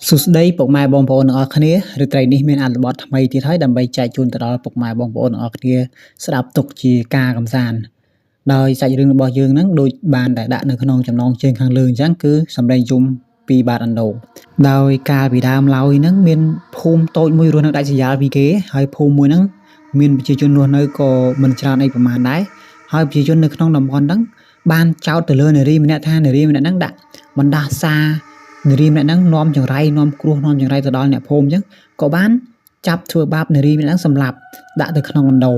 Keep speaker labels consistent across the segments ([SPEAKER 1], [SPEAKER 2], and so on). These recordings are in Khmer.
[SPEAKER 1] សួស្តីពុកម៉ែបងប្អូនទាំងអស់គ្នារាត្រីនេះមានអត្ថបទថ្មីទៀតហើយដើម្បីចែកជូនទៅដល់ពុកម៉ែបងប្អូនទាំងអស់គ្នាស្ដាប់ទុកជាការកម្សាន្តដោយសាច់រឿងរបស់យើងហ្នឹងដូចបានតែដាក់នៅក្នុងចំណងជើងខាងលើអញ្ចឹងគឺសម្លេងយំពីបាតឥណ្ឌូដោយកាលពីដើមឡើយហ្នឹងមានភូមិតូចមួយរស់នៅដាច់ស្រយាលពីគេហើយភូមិមួយហ្នឹងមានប្រជាជនរស់នៅក៏មិនច្រើនអីប្រហែលដែរហើយប្រជាជននៅក្នុងតំបន់ហ្នឹងបានចោទទៅលើនារីម្នាក់ថានារីម្នាក់ហ្នឹងដាក់បណ្ដាសានារីម្នាក់ហ្នឹងនាំចង្រៃនាំគ្រោះនាំចង្រៃទៅដល់អ្នកភូមិអញ្ចឹងក៏បានចាប់ធ្វើបាបនារីម្នាក់ហ្នឹងសម្លាប់ដាក់ទៅក្នុងឥណ្ឌូ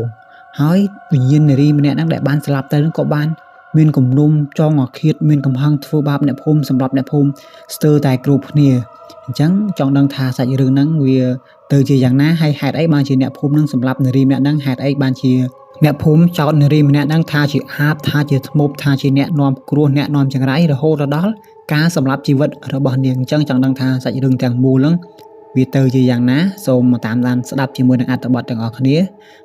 [SPEAKER 1] ហើយវិញ្ញាណនារីម្នាក់ហ្នឹងដែលបានស្លាប់ទៅហ្នឹងក៏បានមានគំនុំចងអាឃាតមានកំហឹងធ្វើបាបអ្នកភូមិសម្រាប់អ្នកភូមិស្ទើរតែគ្រប់គ្នាអញ្ចឹងចង់ដឹងថាសាច់រឿងហ្នឹងវាទៅជាយ៉ាងណាហើយហេតុអីបានជាអ្នកភូមិហ្នឹងសម្លាប់នារីម្នាក់ហ្នឹងហេតុអីបានជាអ្នកភូមិចោទនារីម្នាក់ហ្នឹងថាជាអាបថាជាធ្មប់ថាជាអ្នកនាំគ្រោះអ្នកនាំចង្រៃរហូតដល់ការសម្លាប់ជីវិតរបស់នាងអញ្ចឹងចង់ដឹងថាសាច់រឿងទាំងមូលហ្នឹងវាទៅជាយ៉ាងណាសូមមកតាមដានស្ដាប់ជាមួយនឹងអត្ថបទទាំងអស់គ្នា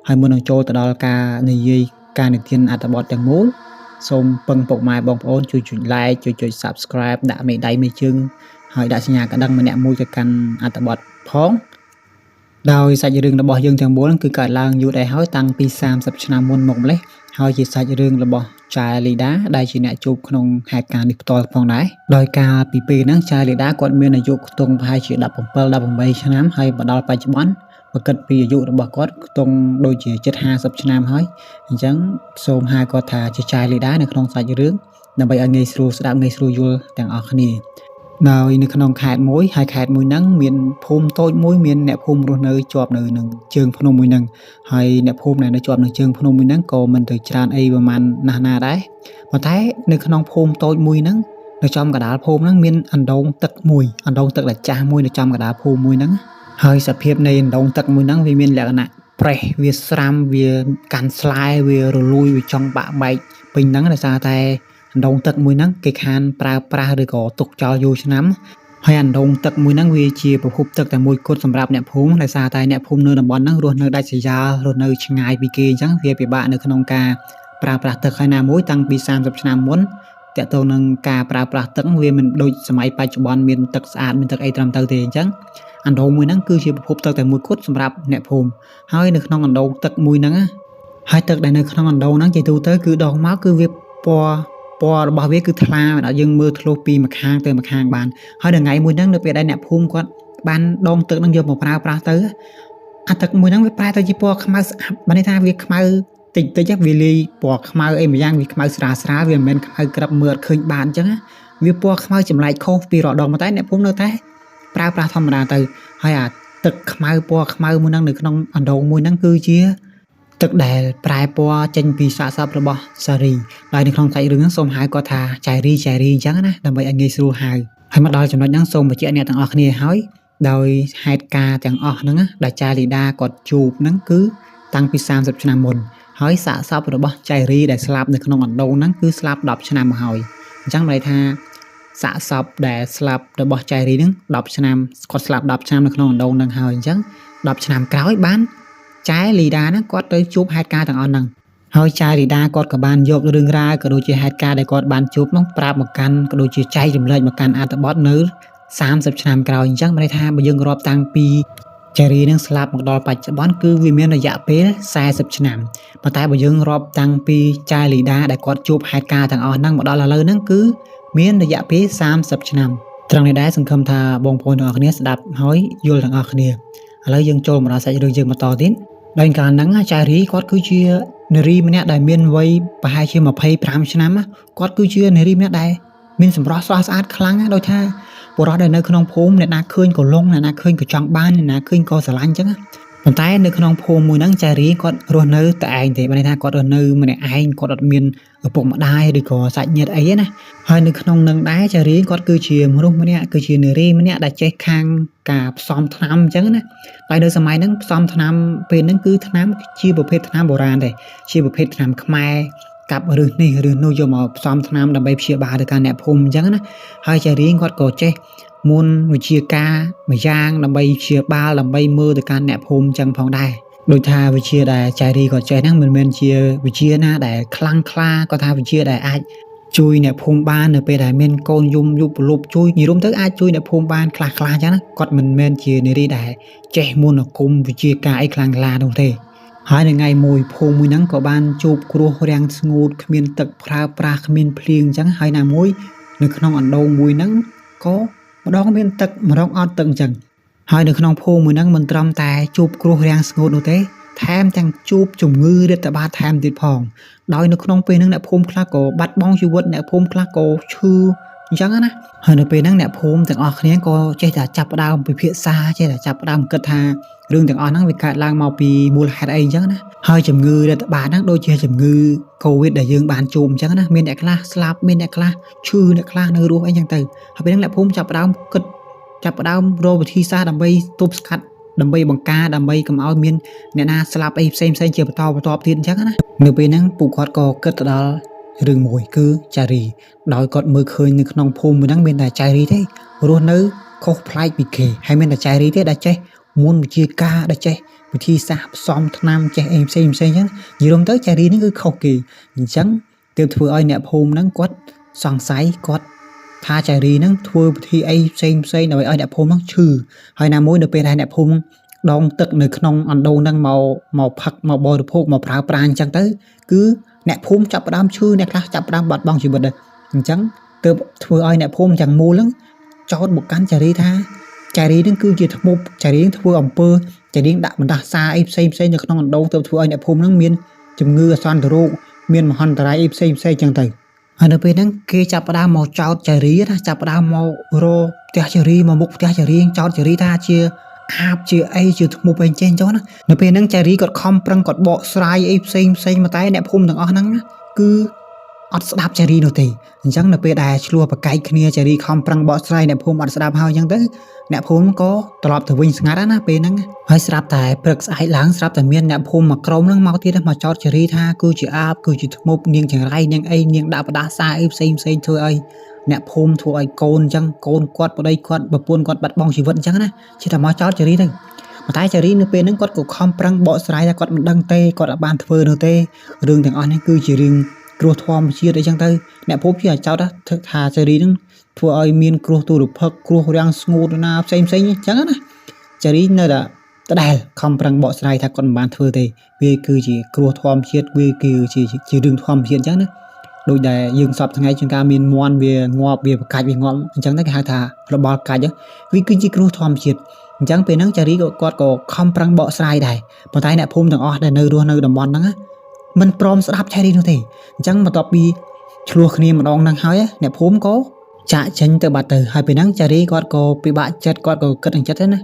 [SPEAKER 1] ហើយមុននឹងចូលទៅដល់ការនិយាយការនិទានអត្ថបទទាំងមូលសូមពឹងពុកម៉ែបងប្អូនជួយចុច like ជួយចុច subscribe ដាក់មេដៃមេជើងហើយដាក់សញ្ញាកណ្ដឹងម្នាក់មួយទៅកាន់អត្ថបទផងដោយសាច់រឿងរបស់យើងទាំងមូលគឺកើតឡើងយូរដែរហើយតាំងពី30ឆ្នាំមុនមកម្លេះហើយជាសាច់រឿងរបស់ចៅលីដាដែលជាអ្នកជួបក្នុងហេតុការណ៍នេះផ្ទាល់ផងដែរដោយការពីពេលហ្នឹងចៅលីដាគាត់មានអាយុខ្ទង់ប្រហែលជា17-18ឆ្នាំហើយមកដល់បច្ចុប្បន្នបើគិតពីអាយុរបស់គាត់ខ្ទង់ដូចជាជិត50ឆ្នាំហើយអញ្ចឹងសូមហៅគាត់ថាជាចៅលីដានៅក្នុងសាច់រឿងដើម្បីឲ្យងាយស្រួលស្ដាប់ងាយស្រួលយល់ទាំងអស់គ្នាដោយនៅក្នុងខេត្តមួយហើយខេត្តមួយហ្នឹងមានភូមិតូចមួយមានអ្នកភូមិរស់នៅជាប់នៅនឹងជើងភ្នំមួយហ្នឹងហើយអ្នកភូមិដែលនៅជាប់នឹងជើងភ្នំមួយហ្នឹងក៏មិនទៅច្រើនអីប្រហែលណាស់ណាដែរប៉ុន្តែនៅក្នុងភូមិតូចមួយហ្នឹងនៅចំកណ្ដាលភូមិហ្នឹងមានអណ្ដូងទឹកមួយអណ្ដូងទឹកដែលចាស់មួយនៅចំកណ្ដាលភូមិមួយហ្នឹងហើយសភាពនៃអណ្ដូងទឹកមួយហ្នឹងវាមានលក្ខណៈប្រេះវាស្រាំវាកាន់ស្លែវារលួយវាចង់បាក់បែកពេញហ្នឹងដោយសារតែអណ្ដូងទឹកមួយហ្នឹងគេខានប្រើប្រាស់ឬក៏ទុកចោលយូរឆ្នាំហើយអណ្ដូងទឹកមួយហ្នឹងវាជាប្រភពទឹកតែមួយគត់សម្រាប់អ្នកភូមិដោយសារតែអ្នកភូមិនៅតំបន់ហ្នឹងរស់នៅដាច់ស្រយាលរស់នៅឆ្ងាយពីគេអញ្ចឹងវាពិបាកនៅក្នុងការប្រើប្រាស់ទឹកហើយណាមួយតាំងពី30ឆ្នាំមុនតើតើនឹងការប្រើប្រាស់ទឹកវាមិនដូចសម័យបច្ចុប្បន្នមានទឹកស្អាតមានទឹកអីត្រឹមត្រូវទេអញ្ចឹងអណ្ដូងមួយហ្នឹងគឺជាប្រភពទឹកតែមួយគត់សម្រាប់អ្នកភូមិហើយនៅក្នុងអណ្ដូងទឹកមួយហ្នឹងហើយទឹកដែលនៅក្នុងអណ្ដូងហ្នឹងជាទូទៅគឺដងមកគឺវាពណ៌របស់វាគឺថ្លាដល់យើងមើលធ្លុះពីម្ខាងទៅម្ខាងបានហើយថ្ងៃមួយហ្នឹងនៅពេលដែលអ្នកភូមិគាត់បានដងទឹកហ្នឹងយកមកប្រើប្រាស់ទៅអាទឹកមួយហ្នឹងវាប្រែទៅជាពណ៌ខ្មៅស្អាប់បានន័យថាវាខ្មៅតិចវាលាយពណ៌ខ្មៅអីមួយយ៉ាងវាខ្មៅស្រាលវាមិនមែនខ្មៅក្រាប់មើលអត់ឃើញបានអញ្ចឹងវាពណ៌ខ្មៅចម្លែកខុសពីរដងតែអ្នកភូមិនៅតែប្រើប្រាស់ធម្មតាទៅហើយអាទឹកខ្មៅពណ៌ខ្មៅមួយហ្នឹងនៅក្នុងអណ្ដូងមួយហ្នឹងគឺជាទឹកដែលប្រែពណ៌ចេញពីសាកសពរបស់សារីហើយនៅក្នុងសាច់រឿងហ្នឹងសូមហៅគាត់ថាចៃរីអញ្ចឹងណាដើម្បីឲ្យងាយស្រួលហៅហើយមកដល់ចំណុចហ្នឹងសូមបញ្ជាក់អ្នកទាំងអស់គ្នាហើយដោយហេតុការណ៍ទាំងអស់ហ្នឹងដែលចៅលីដាគាត់ជួបហ្នឹងគឺតាំងពី30ឆ្នាំមុនហើយសាកសពរបស់ចៃរីដែលស្លាប់នៅក្នុងអណ្ដូងហ្នឹងគឺស្លាប់10ឆ្នាំមកហើយអញ្ចឹងន័យថាសាកសពដែលស្លាប់របស់ចៃរីហ្នឹង10ឆ្នាំគាត់ស្លាប់10ឆ្នាំនៅក្នុងអណ្ដូងហ្នឹងហើយអញ្ចឹង10ឆ្នាំក្រោយបានចៅលីដាហ្នឹងគាត់ទៅជួបហេតុការណ៍ទាំងអស់ហ្នឹងហើយចៅលីដាគាត់ក៏បានយករឿងរ៉ាវក៏ដូចជាហេតុការណ៍ដែលគាត់បានជួបនោះប្រាប់មកកាន់ក៏ដូចជាចែករំលែកមកកាន់អត្ថបទនៅ30ឆ្នាំក្រោយអញ្ចឹងមានន័យថាបើយើងរាប់តាំងពីចៃរីនឹងស្លាប់មកដល់បច្ចុប្បន្នគឺវាមានរយៈពេល40ឆ្នាំប៉ុន្តែបើយើងរាប់តាំងពីចៅលីដាដែលគាត់ជួបហេតុការណ៍ទាំងអស់ហ្នឹងមកដល់ឥឡូវហ្នឹងគឺមានរយៈពេល30ឆ្នាំត្រង់នេះដែរសង្ឃឹមថាបងប្អូនទាំងអស់គ្នាស្ដាប់ហើយយល់ទាំងអស់គ្នាឥឡូវយើងចូលមកដល់សាច់រឿងយើងបន្តទៀតដោយកាលហ្នឹងចៅរីគាត់គឺជានារីម្នាក់ដែលមានវ័យប្រហែលជា25ឆ្នាំគាត់គឺជានារីម្នាក់ដែលមានសម្រស់ស្រស់ស្អាតខ្លាំងដូចថាបុរសដែលនៅក្នុងភូមិអ្នកណាឃើញក៏លងអ្នកណាឃើញក៏ចង់បានអ្នកណាឃើញក៏ស្រឡាញ់អញ្ចឹងប៉ុន្តែនៅក្នុងភូមិមួយហ្នឹងចៅរីគាត់រស់នៅតែឯងទេបានន័យថាគាត់រស់នៅម្នាក់ឯងគាត់អត់មានឪពុកម្ដាយឬក៏សាច់ញាតិអីណាហើយនៅក្នុងនឹងដែរចៅរីគាត់គឺជាមនុស្សម្នាក់គឺជានារីម្នាក់ដែលចេះខាងការផ្សំថ្នាំអញ្ចឹងណាហើយនៅសម័យហ្នឹងផ្សំថ្នាំពេលហ្នឹងគឺថ្នាំជាប្រភេទថ្នាំបុរាណដែរជាប្រភេទថ្នាំខ្មែរកាប់ឬនេះឬនោះយកមកផ្សំថ្នាំដើម្បីព្យាបាលទៅកាន់អ្នកភូមិអញ្ចឹងណាហើយចៅរីគាត់ក៏ចេះមុនវិជាការមួយយ៉ាងដើម្បីព្យាបាលដើម្បីមើលទៅកាន់អ្នកភូមិអញ្ចឹងផងដែរដោយថាវិជាដែលចៃរីគាត់ចេះហ្នឹងមិនមែនជាវិជាណាដែលខ្លាំងក្លាគាត់ថាវិជាដែលអាច ជួយអ្នកភូមិបាននៅពេលដែលមានកូនយំយុបលប់ជួយនិយាយរួមទៅអាចជួយអ្នកភូមិបានខ្លះៗអញ្ចឹងណាគាត់មិនមែនជានារីដែលចេះមន្តអាគមវិជាការអីខ្លាំងក្លានោះទេហើយនៅថ្ងៃមួយភូមិមួយហ្នឹងក៏បានជួបគ្រោះរាំងស្ងួតគ្មានទឹកប្រើប្រាស់គ្មានភ្លៀងអញ្ចឹងហើយណាមួយនៅក្នុងអណ្ដូងមួយហ្នឹងក៏ម្ដងមានទឹកម្ដងអត់ទឹកអញ្ចឹងហើយនៅក្នុងភូមិមួយហ្នឹងមិនត្រឹមតែជួបគ្រោះរាំងស្ងួតនោះទេថែមទាំងជួបជំងឺរាតត្បាតថែមទៀតផងដោយនៅក្នុងពេលហ្នឹងអ្នកភូមិខ្លះក៏បាត់បង់ជីវិតអ្នកភូមិខ្លះក៏ឈឺអញ្ចឹងណាហើយនៅពេលហ្នឹងអ្នកភូមិទាំងអស់គ្នាក៏ចេះតែចាប់ផ្ដើមពិភាក្សាចេះតែចាប់ផ្ដើមគិតថារឿងទាំងអស់ហ្នឹងវាកើតឡើងមកពីមូលហេតុអីអញ្ចឹងណាហើយជំងឺរាតត្បាតហ្នឹងដូចជាជំងឺ COVID ដែលយើងបានជួបអញ្ចឹងណាមានអ្នកខ្លះស្លាប់មានអ្នកខ្លះឈឺអ្នកខ្លះនៅរស់អីអញ្ចឹងទៅហើយពេលហ្នឹងអ្នកភូមិចាប់ផ្ដើមគិតចាប់ផ្ដើមរកវិធីសាស្ត្រដើម្បីទប់ស្កាត់ដើម្បីបង្ការដើម្បីកុំឲ្យមានអ្នកណាស្លាប់អីផ្សេងជាបន្តទៀតអញ្ចឹងណានៅពេលហ្នឹងពួកគាត់ក៏គិតទៅដល់រឿងមួយគឺចារីដោយគាត់មើលឃើញនៅក្នុងភូមិមួយហ្នឹងមានតែចារីទេរស់នៅខុសប្លែកពីគេហើយមានតែចារីទេដែលចេះមន្តវិជាការដែលចេះវិធីសាស្ត្រផ្សំថ្នាំចេះអីផ្សេងអញ្ចឹងនិយាយរួមទៅចារីហ្នឹងគឺខុសគេអញ្ចឹងទើបធ្វើឲ្យអ្នកភូមិហ្នឹងគាត់សង្ស័យគាត់ថាចារីហ្នឹងធ្វើពិធីអីផ្សេងដើម្បីឲ្យអ្នកភូមិហ្នឹងឈឺហើយណាមួយនៅពេលដែលអ្នកភូមិដងទឹកនៅក្នុងអណ្ដូងហ្នឹងមកផឹកមកបរិភោគមកប្រើប្រាស់អញ្ចឹងទៅគឺអ្នកភូមិចាប់ផ្ដើមឈឺអ្នកខ្លះចាប់ផ្ដើមបាត់បង់ជីវិតដែរអញ្ចឹងទើបធ្វើឲ្យអ្នកភូមិទាំងមូលហ្នឹងចោទមកកាន់ចារីថាចារីហ្នឹងគឺជាធ្មប់ចារីហ្នឹងធ្វើអំពើចារីដាក់បណ្ដាសាអីផ្សេងនៅក្នុងអណ្ដូងទើបធ្វើឲ្យអ្នកភូមិហ្នឹងមានជំងឺអាសន្នរោគមានមហន្តរាយអីផ្សេងអញ្ចឹងទៅហើយនៅពេលហ្នឹងគេចាប់ផ្ដើមមកចោទចារីណាចាប់ផ្ដើមមករកផ្ទះចារីមកមុខផ្ទះចារីចោទចារីថាជាអាបជាអីជាធ្មប់អីចេះចុះណានៅពេលហ្នឹងចារីគាត់ខំប្រឹងគាត់បកស្រាយអីផ្សេងមកតែអ្នកភូមិទាំងអស់ហ្នឹងគឺអត់ស្ដាប់ចារីនោះទេអញ្ចឹងនៅពេលដែលឆ្លោះប្រកែកគ្នាចារីខំប្រឹងបកស្រាយអ្នកភូមិអត់ស្ដាប់ហើយអញ្ចឹងទៅអ្នកភូមិក៏ត្រឡប់ទៅវិញស្ងាត់ណាពេលហ្នឹងហើយស្រាប់តែព្រឹកស្អែកឡើងស្រាប់តែមានអ្នកភូមិមួយក្រុមហ្នឹងមកទៀតមកចោទចារីថាគឺជាអាបគឺជាធ្មប់នាងចង្រៃនាងអីនាងដាក់ផ្ដាសាអីផ្សេងធ្វើឲ្យអ្នកភូមិធ្វើឲ្យកូនអញ្ចឹងកូនគាត់ប្តីគាត់ប្រពន្ធគាត់បាត់បង់ជីវិតអញ្ចឹងណាជិះតែមកចោទចារីទៅប៉ុន្តែចារីនៅពេលហ្នឹងគាត់ក៏ខំប្រឹងបកស្រាយថាគាត់មិនដឹងទេគាត់អត់បានធ្វើនោះទេរឿងទាំងអស់នេះគឺជារឿងគ្រោះធម្មជាតិអីចឹងទៅអ្នកភូមិជាចោទថាចារីហ្នឹងធ្វើឲ្យមានគ្រោះទុរភិក្សគ្រោះរាំងស្ងួតណាផ្សេងអញ្ចឹងណាចារីនៅតែដដែលខំប្រឹងបកស្រាយថាគាត់មិនបានធ្វើទេវាគឺជាគ្រោះធម្មជាតិវាគឺជារឿងធម្មជាតិអញ្ចឹងណាដូចដែលយើងសពថ្ងៃជួនកាលមានមន់វាងាប់វាប្រកាច់វាងាប់អញ្ចឹងទៅគេហៅថារបល់កាច់វាគឺជាគ្រោះធម្មជាតិអញ្ចឹងពេលហ្នឹងចារីគាត់ក៏ខំប្រឹងបកស្រាយដែរប៉ុន្តែអ្នកភូមិទាំងអស់ដែលនៅរស់នៅតំបន់ហ្នឹងមិនព្រមស្ដាប់ចារីនោះទេអញ្ចឹងបន្ទាប់ពីឆ្លោះគ្នាម្ដងហ្នឹងហើយអ្នកភូមិក៏ចាក់ចេញទៅបាត់ទៅហើយពេលហ្នឹងចារីគាត់ក៏ពិបាកចិត្តគាត់ក៏គិតអញ្ចឹងណា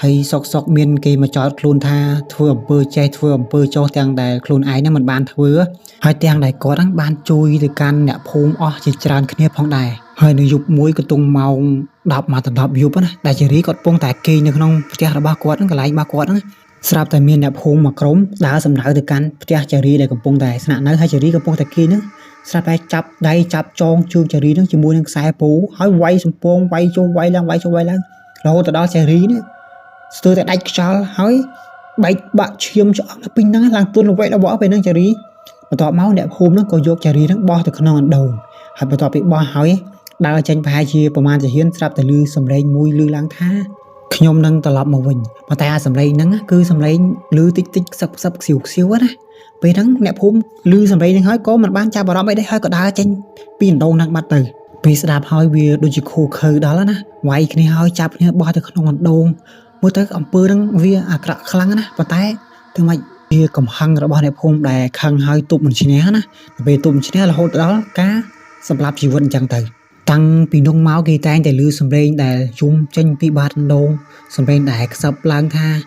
[SPEAKER 1] ហើយសុកមានគេមកចោទខ្លួនថាធ្វើអំពើចេះធ្វើអំពើចោះទាំងដែលខ្លួនឯងហ្នឹងមិនបានធ្វើហើយទាំងដែលគាត់ហ្នឹងបានជួយទៅកាន់អ្នកភូមិអស់ជាច្រើនគ្នាផងដែរហើយនៅយប់មួយក៏ទង់ម៉ោង10មកដល់10យប់ណាដែលចារីគាត់ពងតែគេងនៅក្នុងផ្ទះរបស់គាត់ហ្នឹងកន្លែងរបស់គាត់ហ្នឹងស្រាប់តែមានអ្នកភូមិមួយក្រុមដើរសម្ដៅទៅកាន់ផ្ទះចារីដែលកំពុងតែស្នាក់នៅហើយចារីកំពុងតែគេងហ្នឹងស្រាប់តែចាប់ដៃចាប់ចងជើងចារីហ្នឹងជាមួយនឹងខ្សែពូហើយវាយសំពងវាយចុះវាយឡើងរហូតទៅដល់ចារីនេះស្ទើរតែដាច់ខ្យល់ហើយបែកបាក់ឈាមឆ្អឹងពេញហ្នឹងឡើងទន់ល្វែករបស់ពេលហ្នឹងចារីបន្ទាប់មកអ្នកភូមិហ្នឹងក៏យកចារីហ្នឹងបោះទៅក្នុងអណ្ដូងហើយបន្ទាប់ពីបោះហើយដើរចេញប្រហែលជាប្រមាណជាហ៊ានស្រាប់តែឮសំឡេងមួយឮឡើងថាខ្ញុំនឹងត្រឡប់មកវិញប៉ុន្តែអាសំឡេងហ្នឹងគឺសំឡេងឮតិចខ្សឹបខ្សៀវណាពេលហ្នឹងអ្នកភូមិឮសំឡេងហ្នឹងហើយក៏មិនបានចាប់អារម្មណ៍អីដែរហើយក៏ដើរចេញពីអណ្ដូងហ្នឹងបាត់ទៅពេលស្ដាប់ហើយវាដូចជាខូខើដល់ណាវាយគ្នាហើយចាប់គ្នាបោះទៅក្នុងអណ្ដូងមើលទៅអំពើហ្នឹងវាអាក្រក់ខ្លាំងណាប៉ុន្តែถึงមិនជាកំហឹងរបស់អ្នកភូមិដែលខឹងហើយទប់មិនឈ្នះណាពេលទប់មិនឈ្នះរហូតដល់ការសម្លាប់ជីវិតអញ្ចឹងទៅតាំងពីនោះមកគេតែងតែឮសំឡេងដែលយំចេញពីបាតអណ្ដូងសំឡេងដែលខ្សឹបឡើងថា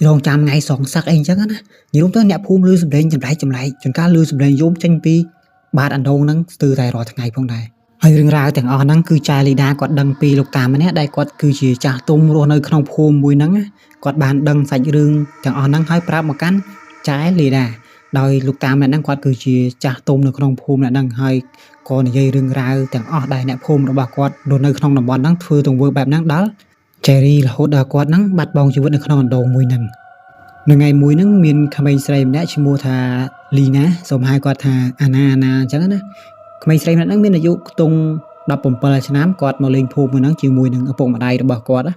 [SPEAKER 1] រងចាំថ្ងៃសងសឹកអីអញ្ចឹងណានិយាយរួមទៅអ្នកភូមិឮសំឡេងចម្លែកជួនកាលឮសំឡេងយំចេញពីបាតអណ្ដូងហ្នឹងស្ទើរតែរាល់ថ្ងៃផងដែរហើយរឿងរ៉ាវទាំងអស់ហ្នឹងគឺចាលីដាគាត់ដឹងពីលោកតាម្នាក់ដែលគាត់គឺជាចាស់ទុំរស់នៅក្នុងភូមិមួយហ្នឹងគាត់បានដឹងសាច់រឿងទាំងអស់ហ្នឹងហើយប្រាប់មកកាន់ចាលីដាដោយលោកតាម្នាក់ហ្នឹងគាត់គឺជាចាស់ទុំនៅក្នុងភូមិហ្នឹងហើយក៏និយាយរឿងរ៉ាវទាំងអស់ដែលអ្នកភូមិរបស់គាត់រស់នៅក្នុងតំបន់ហ្នឹងធ្វើទង្វើបែបហ្នឹងដល់ជេរីរហូតដល់គាត់ហ្នឹងបាត់បង់ជីវិតនៅក្នុងអណ្ដូងមួយហ្នឹងនៅថ្ងៃមួយហ្នឹងមានក្មេងស្រីម្នាក់ឈ្មោះថាលីណាសូមហៅគាត់ថាអាណាអញ្ចឹងណា ក្មេងស្រីម្នាក់ហ្នឹងមានអាយុខ្ទង់17ឆ្នាំគាត់មកលេងភូមិហ្នឹងជាមួយនឹងឪពុកម្ដាយរបស់គាត់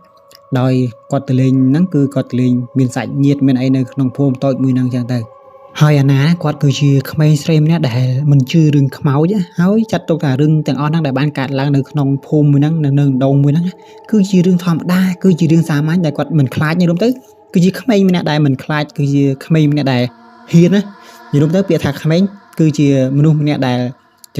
[SPEAKER 1] ដោយគាត់ទៅលេងហ្នឹងគឺគាត់ទៅលេងមានសាច់ញាតិមានអីនៅក្នុងភូមិតូចមួយហ្នឹងចឹងទៅហើយអាណាគាត់គឺជាក្មេងស្រីម្នាក់ដែលមិនជឿរឿងខ្មោចហើយចាត់ទុកថារឿងទាំងអស់ហ្នឹងដែលបានកើតឡើងនៅក្នុងភូមិមួយហ្នឹងនៅដងមួយហ្នឹងគឺជារឿងធម្មតាគឺជារឿងសាមញ្ញដែលគាត់មិនខ្លាចយល់ទៅគឺជាក្មេងម្នាក់ដែលមិនខ្លាចគឺជាក្មេងម្នាក់ដែលហ៊ានណាយល់ទៅពាក្យថាក្មេងគឺជាមនុស្សម្នាក់ដែ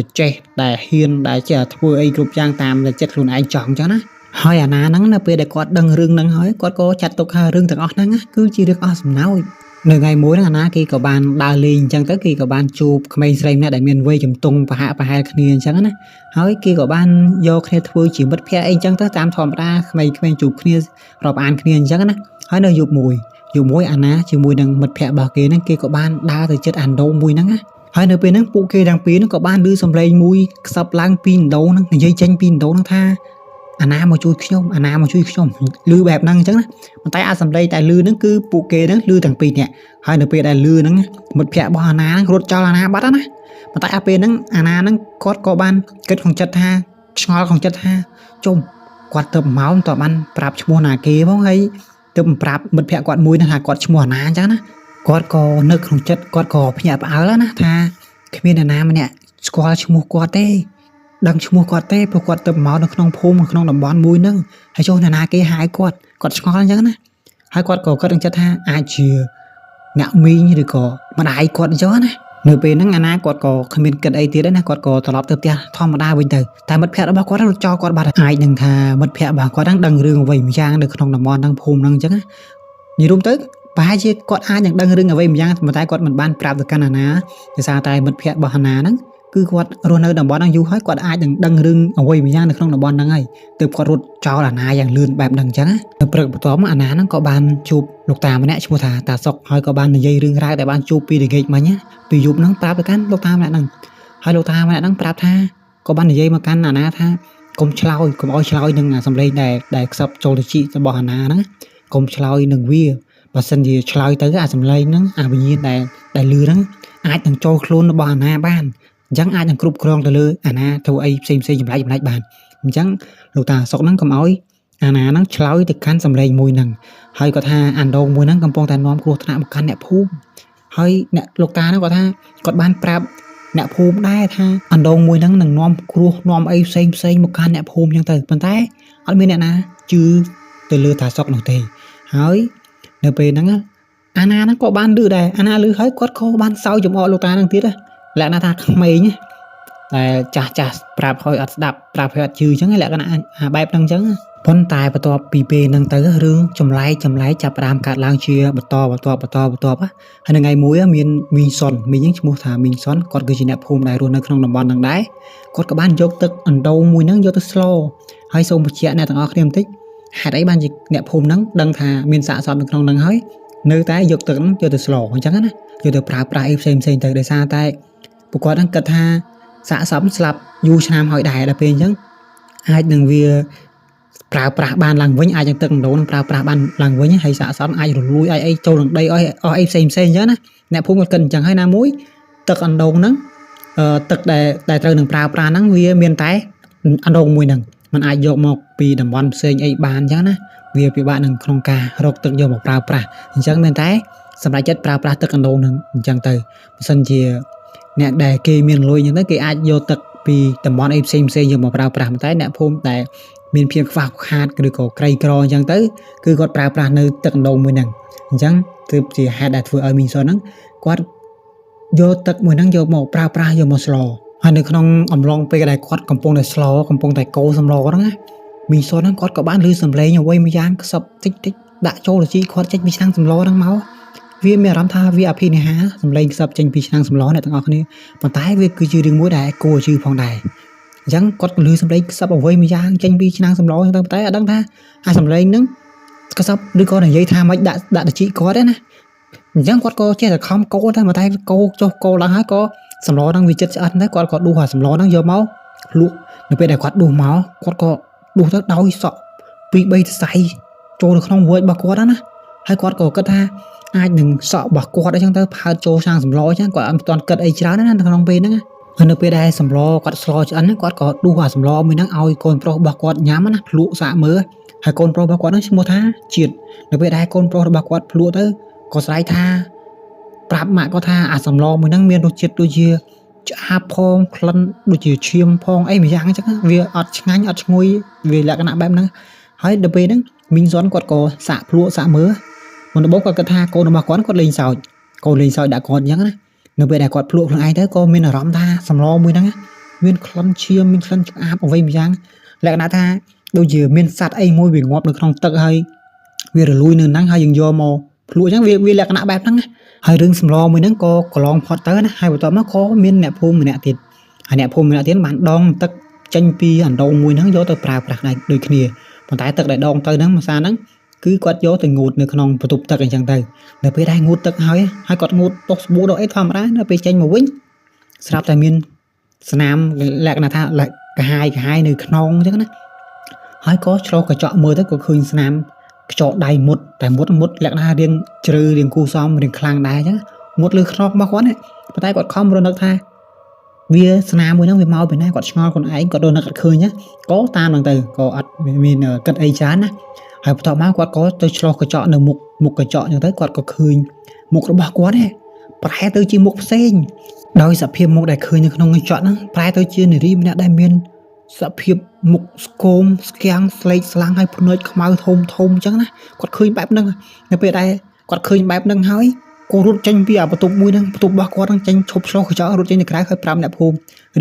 [SPEAKER 1] លចេះដែលហ៊ានដែលចេះធ្វើអីគ្រប់យ៉ាងតាមចិត្តខ្លួនឯងចង់អញ្ចឹងណាហើយអាណាហ្នឹងនៅពេលដែលគាត់ដឹងរឿងហ្នឹងហើយគាត់ក៏ចាត់ទុកថារឿងទាំងអស់ហ្នឹងគឺជារឿងអស់សំណើចនៅថ្ងៃមួយហ្នឹងអាណាគេក៏បានដើរលេងអញ្ចឹងទៅគេក៏បានជួបក្មេងស្រីម្នាក់ដែលមានវ័យជំទង់ប្រហាក់ប្រហែលគ្នាអញ្ចឹងណាហើយគេក៏បានយកគ្នាធ្វើជាមិត្តភក្តិអីអញ្ចឹងទៅតាមធម្មតាក្មេងៗជួបគ្នារាប់អានគ្នាអញ្ចឹងណាហើយនៅយប់មួយអាណាជាមួយនឹងមិត្តភក្តិរបស់គេហ្នឹងគេក៏បានដើរទៅជិតអានដូងមួយហ្នឹងណាហើយនៅពេលហ្នឹងពួកគេទាំងពីរហ្នឹងក៏បានឮសំឡេងមួយខ្សឹបឡើងពីអានដូងហ្នឹងនិយាយចេញពីអានដូងហ្នឹងថាអាណាមកជួយខ្ញុំឮបែបហ្នឹងអញ្ចឹងណាប៉ុន្តែអាសំឡេងតែឮហ្នឹងគឺពួកគេហ្នឹងឮទាំងពីរនាក់ហើយនៅពេលដែលឮហ្នឹងមិត្តភក្តិរបស់អាណាហ្នឹងរត់ចោលអាណាបាត់ណាប៉ុន្តែអាពេលហ្នឹងអាណាហ្នឹងគាត់ក៏បានគិតក្នុងចិត្តថាឆ្ងល់ក្នុងចិត្តថាជុំគាត់ទៅមកតើបានប្រាប់ឈ្មោះណាគេផងហើយទៅប្រាប់មិត្តភក្តិគាត់មួយហ្នឹងថាគាត់ឈ្មោះអាណាអញ្ចឹងណាគាត់ក៏នឹកក្នុងចិត្តគាត់ក៏ភ្ញាក់ផ្អើលណាថាគ្មានអ្នកណាម្នាក់ស្គាល់ឈ្មោះគាត់ទេដឹងឈ្មោះគាត់ទេព្រោះគាត់ទៅមកនៅក្នុងភូមិក្នុងតំបន់មួយហ្នឹងហើយចុះអ្នកណាគេហៅគាត់ឆ្ងល់អញ្ចឹងណាហើយគាត់ក៏គិតក្នុងចិត្តថាអាចជាអ្នកមីងឬក៏ម្ដាយគាត់អញ្ចឹងណានៅពេលហ្នឹងអាណាគាត់ក៏គ្មានគិតអីទៀតទេណាគាត់ក៏ត្រឡប់ទៅផ្ទះធម្មតាវិញទៅតែមិត្តភក្តិរបស់គាត់រត់ចោលគាត់បាត់អាចនឹងថាមិត្តភក្តិរបស់គាត់ហ្នឹងដឹងរឿងអ្វីម្យ៉ាងនៅក្នុងតំបន់ហ្នឹងភូមិហ្នឹងអញ្ចឹងណានិយាយរួមទៅប្រហែលជាគាត់អាចនឹងដឹងរឿងអ្វីម្យ៉ាងតែគាត់មិនបានប្រាប់ទៅកាន់អាណាដោយសារតែមិត្តភក្តិរបស់អាណាហ្នឹងគឺគាត់រស់នៅតំបន់ហ្នឹងយូរហើយគាត់អាចនឹងដឹងរឿងអ្វីម្យ៉ាងនៅក្នុងតំបន់ហ្នឹងហើយទើបគាត់រត់ចោលអាណាយ៉ាងលឿនបែបហ្នឹងអញ្ចឹងណានៅព្រឹកបន្ទាប់មកអាណាហ្នឹងក៏បានជួបលោកតាម្នាក់ឈ្មោះថាតាសុកហើយក៏បាននិយាយរឿងរ៉ាវដែលបានជួបពីល្ងាចមិញណាពីយប់ហ្នឹងប្រាប់ទៅកាន់លោកតាម្នាក់ហ្នឹងហើយលោកតាម្នាក់ហ្នឹងប្រាប់ថាក៏បាននិយាយមកកាន់អាណាថាកុំឆ្លើយកុំឲ្យឆ្លើយនឹងសំឡេងដែលខ្សឹបចូលទៅជីរបស់អាណាហ្នឹងកុំឆ្លើយនឹងវាបើសិនជាឆ្លើយទៅអាសំឡេងហ្នឹងអាវិញ្ញាណដែលលឺហ្នឹងអាចនឹងចូលខ្លួនរបស់អាណាបានអញ្ចឹងអាចនឹងគ្រប់គ្រងទៅលើអាណាធ្វើអីផ្សេងចម្លែកបានអញ្ចឹងលោកតាសុកហ្នឹងកុំឲ្យអាណាហ្នឹងឆ្លើយទៅកាន់សំឡេងមួយហ្នឹងហើយគាត់ថាអានដងមួយហ្នឹងកំពុងតែនាំគ្រោះថ្នាក់មកកាន់អ្នកភូមិហើយអ្នកលោកតាហ្នឹងគាត់ថាគាត់បានប្រាប់អ្នកភូមិដែរថាអានដងមួយហ្នឹងនឹងនាំគ្រោះនាំអីផ្សេងមកកាន់អ្នកភូមិអញ្ចឹងទៅប៉ុន្តែអត់មានអ្នកណាជឿទៅលើតាសុកនោះទេហើយនៅពេលហ្នឹងអាណាហ្នឹងក៏បានឮដែរអាណាឮហើយគាត់ក៏បានសើចចំអកលោកតាហ្នឹងទៀតលក្ខណៈថាក្មេងតែចាស់ប្រាប់ហើយអត់ស្ដាប់ប្រាប់ហើយអត់ជឿអញ្ចឹងលក្ខណៈបែបហ្នឹងអញ្ចឹងប៉ុន្តែបន្ទាប់ពីពេលហ្នឹងទៅរឿងចម្លែកចាប់ផ្ដើមកាត់ឡើងជាបន្តហើយនៅថ្ងៃមួយមានមីងសុនមីងហ្នឹងឈ្មោះថាមីងសុនគាត់គឺជាអ្នកភូមិដែលរស់នៅក្នុងតំបន់ហ្នឹងដែរគាត់ក៏បានយកទឹកអណ្ដូងមួយហ្នឹងយកទៅស្លហើយសូមបញ្ជាក់អ្នកទាំងអស់គ្នាបន្តិចហេតុអីបានជាអ្នកភូមិហ្នឹងដឹងថាមានសាកសពនៅក្នុងហ្នឹងហើយនៅតែយកទឹកហ្នឹងយកទៅស្លអញ្ចឹងណាយកទៅប្រើប្រាស់អីផ្សេងទៅដោយសារតែពួកគាត់ហ្នឹងគិតថាសាកសពស្លាប់យូរឆ្នាំហើយដែរដល់ពេលអញ្ចឹងអាចនឹងវាប្រើប្រាស់បានឡើងវិញអាចនឹងទឹកអណ្ដូងនឹងប្រើប្រាស់បានឡើងវិញហើយសាកសពអាចរលួយអាចអីចូលនឹងដីអស់អីផ្សេងអញ្ចឹងណាអ្នកភូមិគាត់គិតអញ្ចឹងហើយណាមួយទឹកអណ្ដូងហ្នឹងទឹកដែលត្រូវនឹងប្រើប្រាស់ហ្នឹងវាមានតែអណ្ដូងមួយហ្នឹងมันអាចយកមកពីតំបន់ផ្សេងអីបានអញ្ចឹងណាវាពិបាកនឹងក្នុងការរកទឹកយកមកប្រើប្រាស់អញ្ចឹងមែនតែសម្រាប់ចិត្តប្រើប្រាស់ទឹកអណ្ដូងហ្នឹងអញ្ចឹងទៅបើសិនជាអ្នកដែលគេមានលុយអញ្ចឹងទៅគេអាចយកទឹកពីតំបន់អីផ្សេងយកមកប្រើប្រាស់តែអ្នកភូមិតែមានភាពខ្វះខាតឬក៏ក្រីក្រអញ្ចឹងទៅគឺគាត់ប្រើប្រាស់នៅទឹកអណ្ដូងមួយហ្នឹងអញ្ចឹងទើបជាហេតុដែលធ្វើឲ្យមីងសុនហ្នឹងគាត់យកទឹកមួយហ្នឹងយកមកប្រើប្រាស់យកមកស្លហើយនៅក្នុងអំឡុងពេលដែលគាត់កំពុងតែស្លកំពុងតែកូរសម្លហ្នឹងណាមីងសុនហ្នឹងគាត់ក៏បានឮសំឡេងអ្វីមួយយ៉ាងខ្សឹបតិចដាក់ចូលទៅជីគាត់ចេញពីឆ្នាំងសម្លហ្នឹងមកវាមានអារម្មណ៍ថាវាអភិនិហាសំឡេងខ្សឹបចេញពីឆ្នាំងសម្លអ្នកទាំងអស់គ្នាប៉ុន្តែវាគឺជារឿងមួយដែលគួរឲ្យជឿផងដែរអញ្ចឹងគាត់ក៏ឮសំឡេងខ្សឹបអ្វីមួយយ៉ាងចេញពីឆ្នាំងសម្លហ្នឹងទៅតែអត់ដឹងថាអាសំឡេងហ្នឹងខ្សឹបឬក៏និយាយថាមិនដាក់ទៅជីគាត់ទេណាអញ្ចឹងគាត់ក៏ចេះតែខំកូរតែតែកូរចុះកូរឡើងហើយក៏សម្លហ្នឹងវាចិត្តឆ្អិនដែរគាត់ក៏ដួសអាសម្លហ្នឹងយកមកលក់នៅពេលដែលគាត់ដួសមកគាត់ក៏ដួសទៅដោយសក់2-3សរសៃចូលនៅក្នុងវែករបស់គាត់ណាហើយគាត់ក៏គិតថាអាចនឹងសក់របស់គាត់អញ្ចឹងទៅផើតចូលឆ្នាំងសម្លអញ្ចឹងគាត់អត់ទាន់គិតអីច្រើនណានៅក្នុងពេលហ្នឹង ហើយនៅពេលដែលសម្លគាត់ស្លឆ្អិនគាត់ក៏ដួសអាសម្លមួយហ្នឹងឲ្យកូនប្រុសរបស់គាត់ញ៉ាំណាភ្លក់សាកមើលហើយកូនប្រុសរបស់គាត់ហ្នឹងឈ្មោះថាជាតិនៅពេលដែលកូនប្រុសរបស់គាត់ភ្លក់ទៅក៏ស្រែកថាប្រាប់ម៉ាក់គាត់ថាអាសម្លមួយហ្នឹងមានរសជាតិដូចជាឆ្អាបផងក្លិនដូចជាឈាមផងអីមួយយ៉ាងអញ្ចឹងវាអត់ឆ្ងាញ់អត់ឈ្ងុយវាលក្ខណៈបែបហ្នឹងហើយដល់ពេលហ្នឹងមីងសុនគាត់ក៏សាកភ្លក់សាកមើលមុនដំបូងគាត់គិតថាកូនរបស់គាត់លេងសើចកូនលេងសើចដាក់គាត់អញ្ចឹងណានៅពេលដែលគាត់ភ្លក់ខ្លួនឯងទៅក៏មានអារម្មណ៍ថាសម្លមួយហ្នឹងមានក្លិនឈាមមានក្លិនឆ្អាបអ្វីមួយយ៉ាងលក្ខណៈថាដូចជាមានសត្វអីមួយវាងាប់នៅក្នុងទឹកហើយវារលួយនៅហ្នឹងហើយយើងយកមកភ្លក់អញ្ចឹងវាលក្ខណៈបែបហ្នឹងណាហើយរឿងសម្លមួយហ្នឹងក៏កន្លងផុតទៅណាហើយបន្ទាប់មកក៏មានអ្នកភូមិម្នាក់ទៀតហើយអ្នកភូមិម្នាក់ទៀតបានដងទឹកចេញពីអណ្ដូងមួយហ្នឹងយកទៅប្រើប្រាស់ដូចគ្នាប៉ុន្តែទឹកដែលដងទៅហ្នឹងមួយសារហ្នឹងគឺគាត់យកទៅងូតនៅក្នុងបន្ទប់ទឹកអញ្ចឹងទៅនៅពេលដែលងូតទឹកហើយគាត់ងូតតុសស្បួរដល់អីធម្មតានៅពេលចេញមកវិញស្រាប់តែមានស្នាមលក្ខណៈថាកាហាយនៅក្នុងអញ្ចឹងណាហើយក៏ឆ្លោះកញ្ចក់មើលទៅក៏ឃើញស្នាមខ្ចោដៃមុតតែមុតលក្ខណៈរាងជ្រៅរាងគូសមរាងខ្លាំងដែរអញ្ចឹងមុតលើខ្នងរបស់គាត់ប៉ុន្តែគាត់ខំរនឹកថាវាស្នាមមួយហ្នឹងវាមកពីណាគាត់ឆ្ងល់ខ្លួនឯងគាត់រនឹកអត់ឃើញក៏តាមហ្នឹងទៅក៏អត់មានគិតអីច្រើនណាហើយបន្ទាប់មកគាត់ក៏ទៅឆ្លោះកញ្ចក់នៅមុខកញ្ចក់អញ្ចឹងទៅគាត់ក៏ឃើញមុខរបស់គាត់ប្រហែលទៅជាមុខផ្សេងដោយសភាពមុខដែលឃើញនៅក្នុងកញ្ចក់ហ្នឹងប្រែទៅជានារីម្នាក់ដែលមានសភាពមុខស្គមស្គាំងស្លេកស្លាំងហើយភ្នែកខ្មៅធំអញ្ចឹងណាគាត់ឃើញបែបហ្នឹងនៅពេលដែលគាត់ឃើញបែបហ្នឹងហើយក៏រត់ចេញពីបន្ទប់មួយហ្នឹងបន្ទប់របស់គាត់ហ្នឹងចេញឈប់ឆ្លោះកញ្ចក់រត់ចេញទៅក្រៅហើយប្រាប់អ្នកភូម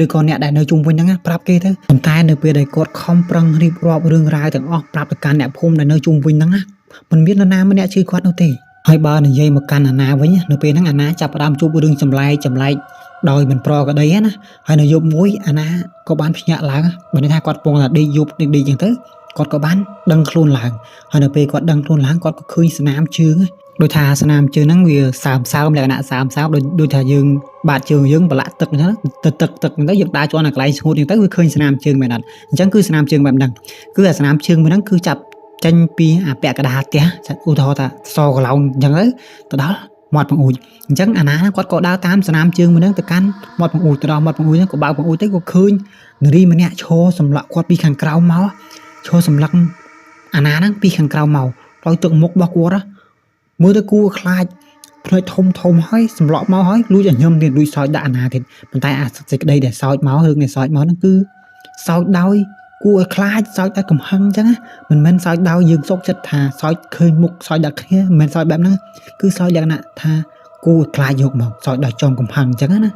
[SPEAKER 1] ិឬក៏អ្នកដែលនៅជុំវិញហ្នឹងប្រាប់គេទៅប៉ុន្តែនៅពេលដែលគាត់ខំប្រឹងរៀបរាប់រឿងរ៉ាវទាំងអស់ប្រាប់ទៅកាន់អ្នកភូមិដែលនៅជុំវិញហ្នឹងណាមិនមាននរណាម្នាក់ជឿគាត់នោះទេហើយបើនិយាយមកកាន់អាណាវិញនៅពេលហ្នឹងអាណាចាប់ផ្ដើមជួបរឿងចម្លែកដោយមិនប្រក្រតីណាហើយនៅយប់មួយអាណាក៏បានភ្ញាក់ឡើងបើន័យថាគាត់ពងតែដេកយប់ដេកអញ្ចឹងទៅគាត់ក៏បានដឹងខ្លួនឡើងហើយនៅពេលគាត់ដឹងខ្លួនឡើងគាត់ក៏ឃើញស្នាមជើងដូចថាស្នាមជើងហ្នឹងវាសើមលក្ខណៈសើមដូចថាយើងបាតជើងយើងប្រឡាក់ទឹកអញ្ចឹងទៅទឹកហ្នឹងទៅយើងដើរជាន់នៅកន្លែងស្ងួតអញ្ចឹងទៅវាឃើញស្នាមជើងមែនអត់អញ្ចឹងគឺស្នាមជើងបែបហ្នឹងគឺអាស្នាមជើងមួយហ្នឹងគឺចាប់ចេញពីអាពាក់កណ្ដាលផ្ទះឧទាហរណ៍ថាសកឡោនអញ្ចឹងទៅដល់មាត់បង្អួចអញ្ចឹងអាណាគាត់ក៏ដើរតាមស្នាមជើងមួយហ្នឹងទៅកាន់មាត់បង្អួចទៅដល់មាត់បង្អួចហ្នឹងក៏បើកបង្អួចទៅក៏ឃើញនារីម្នាក់ឈរសម្លឹកគាត់ពីខាងក្រោមមកឈរសម្លឹកអាណាហ្នឹងពីខាងក្រោមមកដោយទឹកមុខរបស់គាត់មើលទៅគួរខ្លាចភ្នែកធំហើយសម្លក់មកហើយលួចឲ្យញឹមទៀតលួចសោចដាក់អាណាទៀតប៉ុន្តែអាសេចក្តីដែលសោចមករឿងដែលសោចមកហ្នឹងគឺសោចដោយគួរឲ្យខ្លាចសោចតែកំហឹងអញ្ចឹងណាមិនមែនសោចដោយយើងសុកចិត្តថាសោចឃើញមុខសោចដាក់គ្នាមិនមែនសោចបែបហ្នឹងគឺសោចលក្ខណៈថាគួរខ្លាចយកមកសោចដោយចំកំហឹងអញ្ចឹងណា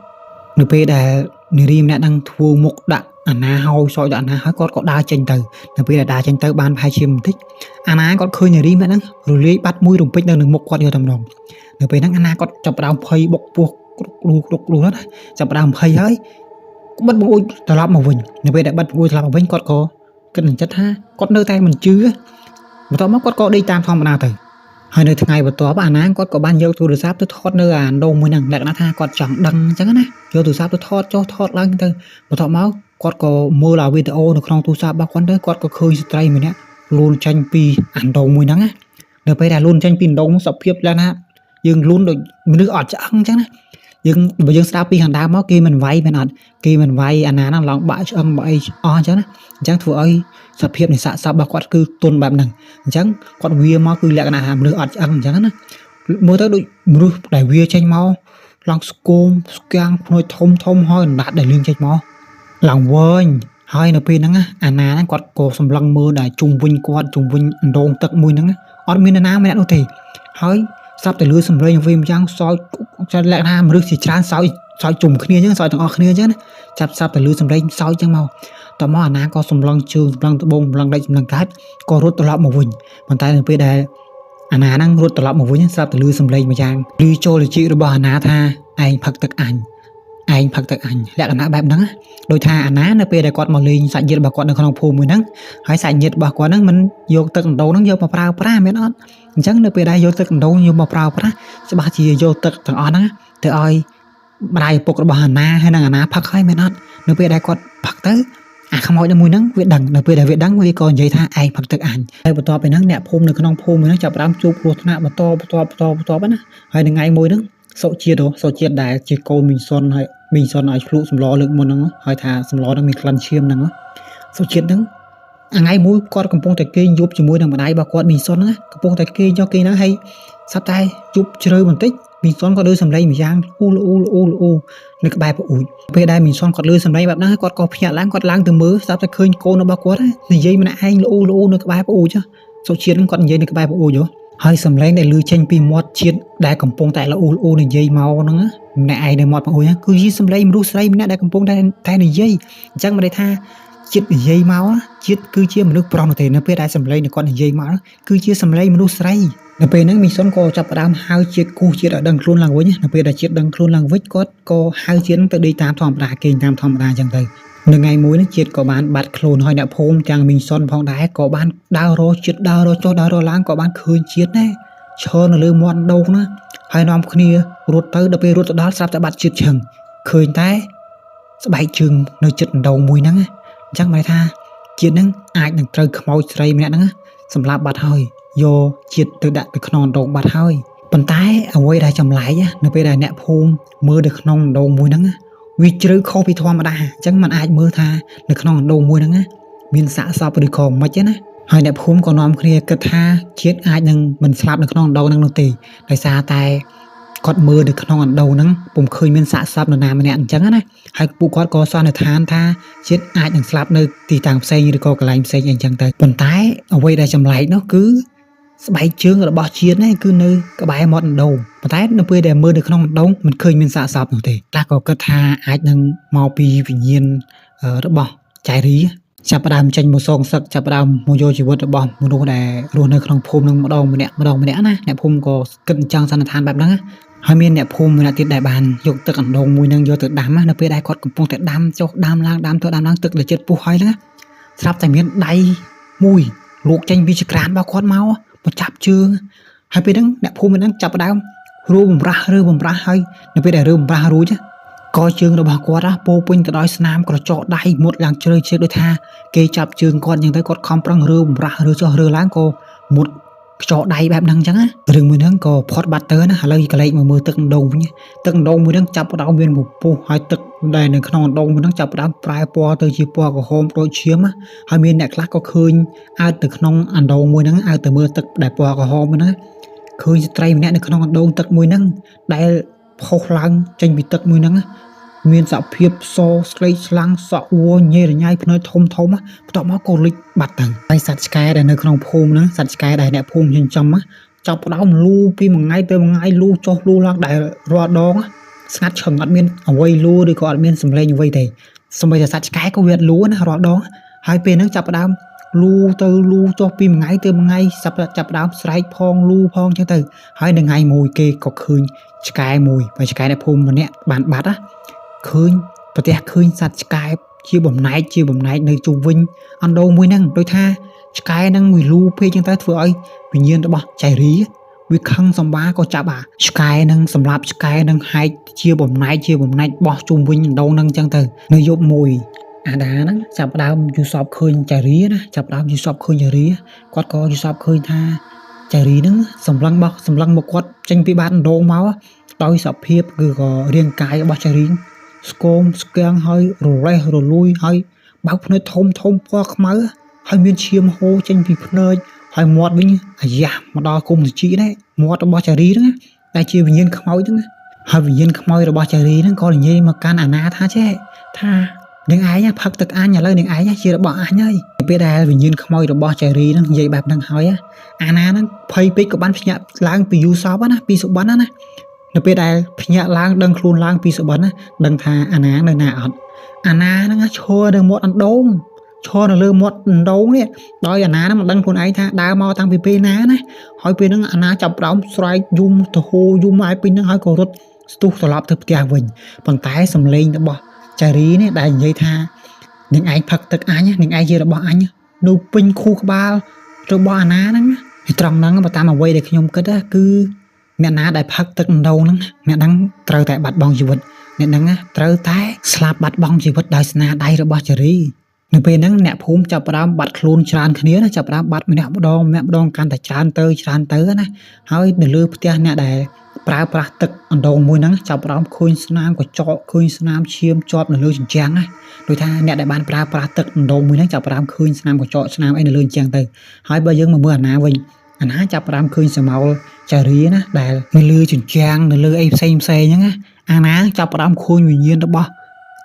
[SPEAKER 1] នៅពេលដែលនារីម្នាក់ហ្នឹងធ្វើមុខដាក់អាណាហើយសោចដាក់អាណាហើយគាត់ក៏ដើរចេញទៅនៅពេលដែលដើរចេញទៅបានប្រហែលជាបន្តិចអាណាគាត់ឃើញនារីម្នាក់ហ្នឹងរលាយបាត់មួយរំពេចនៅនឹងមុខគាត់យកតែម្ដងនៅពេលហ្នឹងអាណាគាត់ចាប់ផ្ដើមភ័យបុកពោះគ្រូណាចាប់ផ្ដើមភ័យហើយបិទបង្អួចត្រឡប់មកវិញនៅពេលដែលបិទបង្អួចត្រឡប់មកវិញគាត់ក៏គិតនឹងចិត្តថាគាត់នៅតែមិនជឿបន្ទាប់មកគាត់ក៏ដេកតាមធម្មតាទៅហើយនៅថ្ងៃបន្ទាប់អាណាគាត់ក៏បានយកទូរស័ព្ទទៅថតនៅអាដងមួយហ្នឹងលក្ខណៈថាគាត់ចង់ដឹងអញ្ចឹងណាយកទូរស័ព្ទទៅថតឡើងទៅបន្ទាប់មកគាត់ក៏មើលវីដេអូនៅក្នុងទូរស័ព្ទរបស់គាត់ទៅគាត់ក៏ឃើញស្ត្រីម្នាក់លូនចេញពីអាដងមួយហ្នឹងណានៅពេលដែលលូនចេញពីដងសភាពលក្ខណៈយើងលូនដូចមនុស្សអត់ឆ្អឹងអញ្ចឹងណាបើយើងស្ដាប់ពីខាងដើមមកគេមិនវាយមែនអត់គេមិនវាយអាណាហ្នឹងឡងបាក់ឆ្អឹងបាក់អីអស់អញ្ចឹងណាអញ្ចឹងធ្វើឲ្យសភាពនៃសាកសពរបស់គាត់គឺទន់បែបហ្នឹងអញ្ចឹងគាត់វាមកគឺលក្ខណៈថាមនុស្សអត់ឆ្អឹងអញ្ចឹងណាមើលទៅដូចមនុស្សដែលវាចេញមកឡងស្គមស្គាំងភ្នែកធំហើយអណ្ដាតដែលលឿនចេញមកឡើងវែងហើយនៅពេលហ្នឹងអាណាហ្នឹងគាត់ក៏សម្លឹងមើលដែលជុំវិញគាត់ជុំវិញអណ្ដូងទឹកមួយហ្នឹងអត់មាននរណាម្នាក់នោះទេហើយស្រាប់តែលឺសំឡេងវិញយ៉ាងសោចចាលក្ខណៈមនុស្សជាច្រើនសោចជុំគ្នាអញ្ចឹងសោចទាំងអស់គ្នាអញ្ចឹងណាចាប់ស្រាប់តែលឺសំឡេងសោចអញ្ចឹងមកតមកអាណាក៏សម្លឹងជើងសម្លឹងត្បូងសម្លឹងដៃសម្លឹងកើតក៏រត់ត្រឡប់មកវិញប៉ុន្តែនៅពេលដែលអាណាហ្នឹងរត់ត្រឡប់មកវិញស្រាប់តែលឺសំឡេងមួយយ៉ាងលឺចូលជារបស់អាណាថាឯងផឹកទឹកអញលក្ខណៈបែបហ្នឹងដោយថាអាណានៅពេលដែលគាត់មកលេងសាច់ញាតិរបស់គាត់នៅក្នុងភូមិមួយហ្នឹងហើយសាច់ញាតិរបស់គាត់ហ្នឹងមិនយកទឹកដណ្ដូងហ្នឹងយកមកប្រើប្រាស់មែនអត់អញ្ចឹងនៅពេលដែលយកទឹកដណ្ដូងយកមកប្រើប្រាស់ច្បាស់ជាយកទឹកទាំងអស់ហ្នឹងទៅឲ្យម្ដាយឪពុករបស់អាណាហើយនឹងអាណាផឹកហើយមែនអត់នៅពេលដែលគាត់ផឹកទៅអាខ្មោចមួយហ្នឹងវាដឹងនៅពេលដែលវាដឹងវាក៏និយាយថាឯងផឹកទឹកអញហើយបន្ទាប់ពីហ្នឹងអ្នកភូមិនៅក្នុងភូមិហ្នឹងចាប់ផ្ដើមជួបគ្រោះថ្នាក់បន្តណាហើយថ្ងៃមួយហ្នឹងសុជាតិដែលជាកូនមីងសុនហើយ មីងសុនឲ្យឆ្លក់សម្លលើកមុនហ្នឹងហើយថាសម្លហ្នឹងមានក្លិនឈាមហ្នឹងសុជាតិហ្នឹងថ្ងៃមួយគាត់កំពុងតែគេងយប់ជាមួយនឹងម្ដាយរបស់គាត់មីងសុនហ្នឹងកំពុងតែគេងចុះគេហ្នឹងហើយស្រាប់តែយប់ជ្រៅបន្តិចមីងសុនក៏ឮសំឡេងម្យ៉ាងអ៊ូនៅក្បែរប្អួយពេលដែលមីងសុនគាត់ឮសំឡេងបែបហ្នឹងគាត់ក៏ភ្ញាក់ឡើងគាត់ឡើងទៅមើលស្រាប់តែឃើញកូនរបស់គាត់និយាយម្នាក់ឯងអ៊ូនៅក្បែរប្អួយសុជាតិហ្នឹងគាត់និយាយនៅក្បែរប្អួយហើយសំឡេងដែលឮចេញពីមាត់ជាតិដែលកំពុងតែអ៊ូនិយាយមកហ្នឹងម្នាក់ឯងនៅមាត់ប្អួយហ្នឹងគឺជាសំឡេងមនុស្សស្រីម្នាក់ដែលកំពុងតែនិយាយអញ្ចឹងមិនได้ថាជាតិនិយាយមកជាតិគឺជាមនុស្សប្រុសនោះទេនៅពេលដែលសំឡេងគាត់និយាយមកគឺជាសំឡេងមនុស្សស្រីនៅពេលហ្នឹងមីងសុនក៏ចាប់ផ្ដើមហៅជាតិគូជាតិឲ្យដឹងខ្លួនឡើងវិញនៅពេលដែលជាតិដឹងខ្លួនឡើងវិញគាត់ក៏ហៅជាតិទៅដេកតាមធម្មតាគេងតាមធម្មតាអញ្ចឹងទៅនៅថ្ងៃមួយនេះជាតិក៏បានបាត់ខ្លួនហើយអ្នកភូមិទាំងមីងសុនផងដែរក៏បានដើររកជាតិដើររកចុះដើររកឡើងក៏បានឃើញជាតិដែរឈរនៅលើមាត់ដូងណាហើយនាំគ្នារត់ទៅដល់ពេលរត់ទៅដល់ស្រាប់តែបាត់ជាតិឈឹងឃើញតែស្បែកជើងនៅចិត្តដូងមួយហ្នឹងអញ្ចឹងបានថាជាតិហ្នឹងអាចនឹងត្រូវខ្មោចស្រីម្នាក់ហ្នឹងសម្លាប់បាត់ហើយយកជាតិទៅដាក់ទៅក្នុងដូងបាត់ហើយប៉ុន្តែអ្វីដែលចម្លែកនៅពេលដែលអ្នកភូមិមើលទៅក្នុងដូងមួយហ្នឹងវាជ្រៅខុសពីធម្មតាអញ្ចឹងมันអាចមើលថានៅក្នុងដូងមួយហ្នឹងមានសាកសពឬក៏មិនទេណាហើយអ្នកភូមិក៏នាំគ្នាគិតថាជាតិអាចនឹងមិនស្លាប់នៅក្នុងដូងហ្នឹងនោះទេដោយសារតែគាត់មើលនៅក្នុងអណ្ដូងហ្នឹងពុំឃើញមានសាកសពនរណាម្នាក់អញ្ចឹងណាហើយពួកគាត់ក៏សន្និដ្ឋានថាជាតិអាចនឹងស្លាប់នៅទីតាំងផ្សេងឬក៏កន្លែងផ្សេងអីចឹងទៅប៉ុន្តែអ្វីដែលចម្លែកនោះគឺស្បែកជើងរបស់ជាតិនេះគឺនៅក្បែរមាត់អណ្ដូងប៉ុន្តែនៅពេលដែលមើលនៅក្នុងអណ្ដូងមិនឃើញមានសាកសពនោះទេខ្លះក៏គិតថាអាចនឹងមកពីវិញ្ញាណរបស់ចៃរីចាប់ផ្ដើមចេញមកសងសឹកចាប់ផ្ដើមមកយកជីវិតរបស់មនុស្សដែលរស់នៅក្នុងភូមិនឹងម្ដងម្នាក់ណាអ្នកភូមិក៏គិតអញ្ចឹងសន្និដ្ឋានបែបហ្នឹងហើយមានអ្នកភូមិម្នាក់ទៀតដែលបានយកទឹកអណ្ដូងមួយហ្នឹងយកទៅដាំនៅពេលដែលគាត់កំពុងតែដាំចុះដាំឡើងទឹកដែលចិត្តពុះហើយហ្នឹងស្រាប់តែមានដៃមួយលោកចេញពីចក្រានរបស់គាត់មកចាប់ជើងហើយពេលហ្នឹងអ្នកភូមិហ្នឹងចាប់ផ្ដើមរើបំរាស់ហើយនៅពេលដែលរើបំរាស់រួចក៏ជើងរបស់គាត់ពោពេញទៅដោយស្នាមក្រចកដៃមុតឡើងជ្រៅជ្រៅដូចថាគេចាប់ជើងគាត់អញ្ចឹងទៅគាត់ខំប្រឹងរើបំរាស់ចុះរើឡើងក៏មុតខ្ចោដៃបែបហ្នឹងអញ្ចឹងរឿងមួយហ្នឹងក៏ផុតបាត់ទៅណាឥឡូវកលេចមកមើលទឹកអណ្ដូងវិញទឹកអណ្ដូងមួយហ្នឹងចាប់ផ្ដើមមានពពុះហើយទឹកដែលនៅក្នុងអណ្ដូងមួយហ្នឹងចាប់ផ្ដើមប្រែពណ៌ទៅជាពណ៌ក្រហមដូចឈាមហើយមានអ្នកខ្លះក៏ឃើញអើតទៅក្នុងអណ្ដូងមួយហ្នឹងអើតទៅមើលទឹកដែលពណ៌ក្រហមហ្នឹងឃើញស្ត្រីម្នាក់នៅក្នុងអណ្ដូងទឹកមួយហ្នឹងដែលផុសឡើងចេញពីទឹកមួយហ្នឹងមានសភាពសស្លេកស្លាំងសក់វញញ៉េរញ៉ៃភ្នែកធំបន្ទាប់មកក៏លិចបាត់ទៅហើយសត្វឆ្កែដែលនៅក្នុងភូមិហ្នឹងសត្វឆ្កែដែលអ្នកភូមិចិញ្ចឹមចាប់ផ្ដើមលូពីមួយថ្ងៃទៅមួយថ្ងៃលូចុះលូឡើងដែលរាល់ដងស្ងាត់ឈឹងអត់មានអ្វីលូឬក៏អត់មានសម្លេងអ្វីទេសូម្បីតែសត្វឆ្កែក៏វាអត់លូណារាល់ដងហើយពេលហ្នឹងចាប់ផ្ដើមលូទៅលូចុះពីមួយថ្ងៃទៅមួយថ្ងៃចាប់ផ្ដើមស្រែកផងលូផងចឹងទៅហើយនៅថ្ងៃមួយគេក៏ឃើញឆ្កែមួយបើឆ្កែអ្នកភូមិម្នាក់បានបាត់ឃើញប្រទះឃើញសត្វឆ្កែជាបំណែកនៅជុំវិញអណ្ដូងមួយហ្នឹងដូចថាឆ្កែហ្នឹងមួយលូពេកចឹងទៅធ្វើឲ្យវិញ្ញាណរបស់ចៃរីវាខឹងសម្បាក៏ចាប់ឆ្កែហ្នឹងសម្រាប់ឆ្កែហ្នឹងហែកជាបំណែកបោះជុំវិញអណ្ដូងហ្នឹងចឹងទៅនៅយប់មួយអាដាហ្នឹងចាប់ផ្ដើមយល់សពឃើញចៃរីណាចាប់ផ្ដើមយល់សពឃើញចៃរីគាត់ក៏យល់សពឃើញថាចៃរីហ្នឹងសម្លឹងមកគាត់ចេញពីបាតអណ្ដូងមកដោយសភាពគឺក៏រាងកាយរបស់ចៃរីស្គមស្គាំងហើយរលេះរលួយហើយបើកភ្នែកធំពណ៌ខ្មៅហើយមានឈាមហូរចេញពីភ្នែកហើយមាត់វិញអាយ៉ាមកដល់គុំសុជីដែរមាត់របស់ចៃរីហ្នឹងដែលជាវិញ្ញាណខ្មោចហ្នឹងហើយវិញ្ញាណខ្មោចរបស់ចៃរីហ្នឹងក៏និយាយមកកាន់អាណាថាចេះថានាងឯងផឹកទឹកអញឥឡូវនាងឯងជារបស់អញហើយពេលដែលវិញ្ញាណខ្មោចរបស់ចៃរីហ្នឹងនិយាយបែបហ្នឹងហើយអាណាហ្នឹងភ័យពេកក៏បានភ្ញាក់ឡើងពីយូសបណាពីសុបិនណានៅពេលដែលភ្ញាក់ឡើងដឹងខ្លួនឡើងពីសុបិនណាដឹងថាអាណានៅណាអត់អាណាហ្នឹងឈរនៅមាត់អណ្ដូងឈរនៅលើមាត់អណ្ដូងនេះដោយអាណាហ្នឹងមិនដឹងខ្លួនឯងថាដើរមកតាំងពីពេលណាណាហើយពេលហ្នឹងអាណាចាប់ផ្ដើមស្រែកយំទៅហូយំមកពេញហ្នឹងហើយក៏រត់ស្ទុះត្រឡប់ទៅផ្ទះវិញប៉ុន្តែសំឡេងរបស់ចៃរីនេះដែលនិយាយថានាងឯងផឹកទឹកអញនាងឯងជារបស់អញនៅពេញខួរក្បាលរបស់អាណាហ្នឹងហើយត្រង់ហ្នឹងបើតាមអ្វីដែលខ្ញុំគិតគឺអ្នកណាដែលផឹកទឹកអណ្ដូងហ្នឹងអ្នកហ្នឹងត្រូវតែបាត់បង់ជីវិតអ្នកហ្នឹងត្រូវតែស្លាប់បាត់បង់ជីវិតដោយស្នាដៃរបស់ចៃរីនៅពេលហ្នឹងអ្នកភូមិចាប់ផ្ដើមបាត់ខ្លួនច្រើនគ្នាណាចាប់ផ្ដើមបាត់ម្នាក់ម្ដងកាន់តែច្រើនទៅណាហើយនៅលើផ្ទះអ្នកដែល ប្រើប្រាស់ទឹកអណ្ដូងមួយហ្នឹងចាប់ផ្ដើមឃើញស្នាមកញ្ចក់ឃើញស្នាមឈាមជាប់នៅលើជញ្ជាំងណាដូចថាអ្នកដែលបានប្រើប្រាស់ទឹកអណ្ដូងមួយហ្នឹងចាប់ផ្ដើមឃើញស្នាមកញ្ចក់ស្នាមអីនៅលើជញ្ជាំងទៅហើយបើយើងមកមើលអាណាវិញអាណាចាប់ផ្ដើមឃើញស្រមោលចារីណាដែលនៅលើជញ្ជាំងនៅលើអីផ្សេងហ្នឹងណាអាណាចាប់ផ្ដើមឃើញវិញ្ញាណរបស់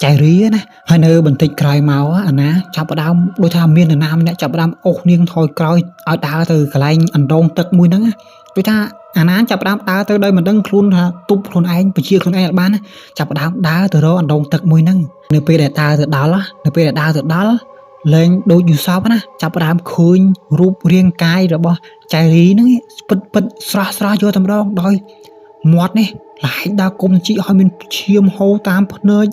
[SPEAKER 1] ចៃរីណាហើយនៅបន្តិចក្រោយមកអាណាចាប់ផ្ដើមដូចថាមាននរណាម្នាក់ចាប់ផ្ដើមអូសនាងថយក្រោយឲ្យដើរទៅកន្លែងអណ្ដូងទឹកមួយហ្នឹងដូចថាអាណាចាប់ផ្ដើមដើរទៅដោយមិនដឹងខ្លួនថាទប់ខ្លួនឯងពជាខ្លួនឯងអត់បានចាប់ផ្ដើមដើរទៅរកអណ្ដូងទឹកមួយហ្នឹងនៅពេលដែលដើរទៅដល់លែងដូចយូសបណាចាប់ផ្ដើមឃើញរូបរាងកាយរបស់ចៃរីហ្នឹងពិតស្រស់យកតែម្ដងដោយមាត់នេះឡែកដល់គុំជីឲ្យមានឈាមហូរតាមភ្នែក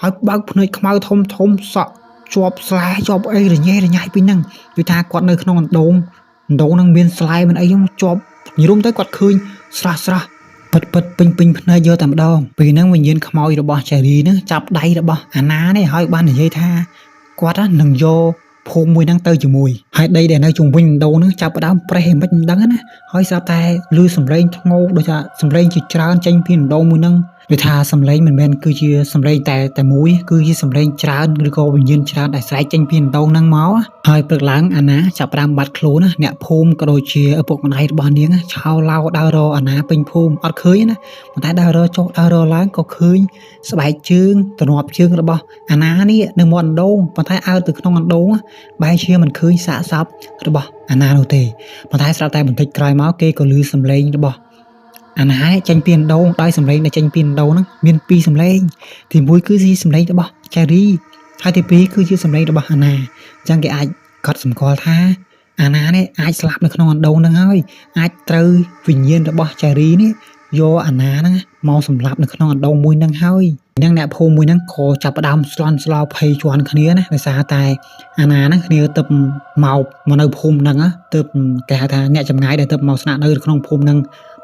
[SPEAKER 1] ហើយបើកភ្នែកខ្មៅធំសក់ជាប់ស្លែជាប់អីរញ៉េរញ៉ៃពីហ្នឹងគឺថាគាត់នៅក្នុងអណ្ដូងហ្នឹងមានស្លែមានអីហ្នឹងជាប់និយាយរួមទៅគាត់ឃើញស្រស់ពិតពេញភ្នែកយកតែម្ដងពេលហ្នឹងវិញ្ញាណខ្មោចរបស់ចៃរីហ្នឹងចាប់ដៃរបស់អាណានេះហើយបាននិយាយថាគាត់នឹងយកភូមិមួយហ្នឹងទៅជាមួយហើយដីដែលនៅជុំវិញអណ្ដូងហ្នឹងចាប់ផ្ដើមប្រេះមិនដឹងណាហើយស្រាប់តែឮសំឡេងធ្ងោដូចថាសំឡេងជាច្រើនចេញពីអណ្ដូងមួយហ្នឹងដូចថាសំឡេងមិនមែនគឺជាសំឡេងតែមួយគឺជាសំឡេងច្រើនឬក៏វិញ្ញាណច្រើនដែលស្រែកចេញពីអណ្ដូងហ្នឹងមកហើយព្រឹកឡើងអាណាចាប់ផ្ដើមបាត់ខ្លួនណាអ្នកភូមិក៏ដូចជាឪពុកម្ដាយរបស់នាងឆោឡោដើររកអាណាពេញភូមិអត់ឃើញណាប៉ុន្តែដើររកចុះដើររកឡើងក៏ឃើញស្បែកជើងទ្នាប់ជើងរបស់អាណានេះនៅមាត់អណ្ដូងប៉ុន្តែអើទៅក្នុងអណ្ដូងបែរជាមិនឃើញសាកសពរបស់អាណានោះទេប៉ុន្តែស្រាប់តែបន្តិចក្រោយមកគេក៏ឮសំឡេងរបស់អាណាចេញពីអណ្ដូងដោយសំឡេងដែលចេញពីអណ្ដូងហ្នឹងមាន2សំឡេងទី1គឺជាសំឡេងរបស់ចៃរីហើយទី2គឺជាសំឡេងរបស់អាណាអញ្ចឹងគេអាចកត់សម្គាល់ថាអាណានេះអាចស្លាប់នៅក្នុងអណ្ដូងហ្នឹងហើយអាចត្រូវវិញ្ញាណរបស់ចៃរីនេះយកអាណាហ្នឹងមកសម្លាប់នៅក្នុងអណ្ដូងមួយហ្នឹងហើយនឹងអ្នកភូមិមួយហ្នឹងក៏ចាប់ផ្ដើមស្លន់ស្លោភ័យជាន់គ្នាណាដោយសារតែអាណាហ្នឹងគ្នាទៅមកនៅភូមិហ្នឹងទៅគេហៅថាអ្នកចម្ងាយដែលទៅមកស្នាក់នៅក្នុងភូមិហ្នឹង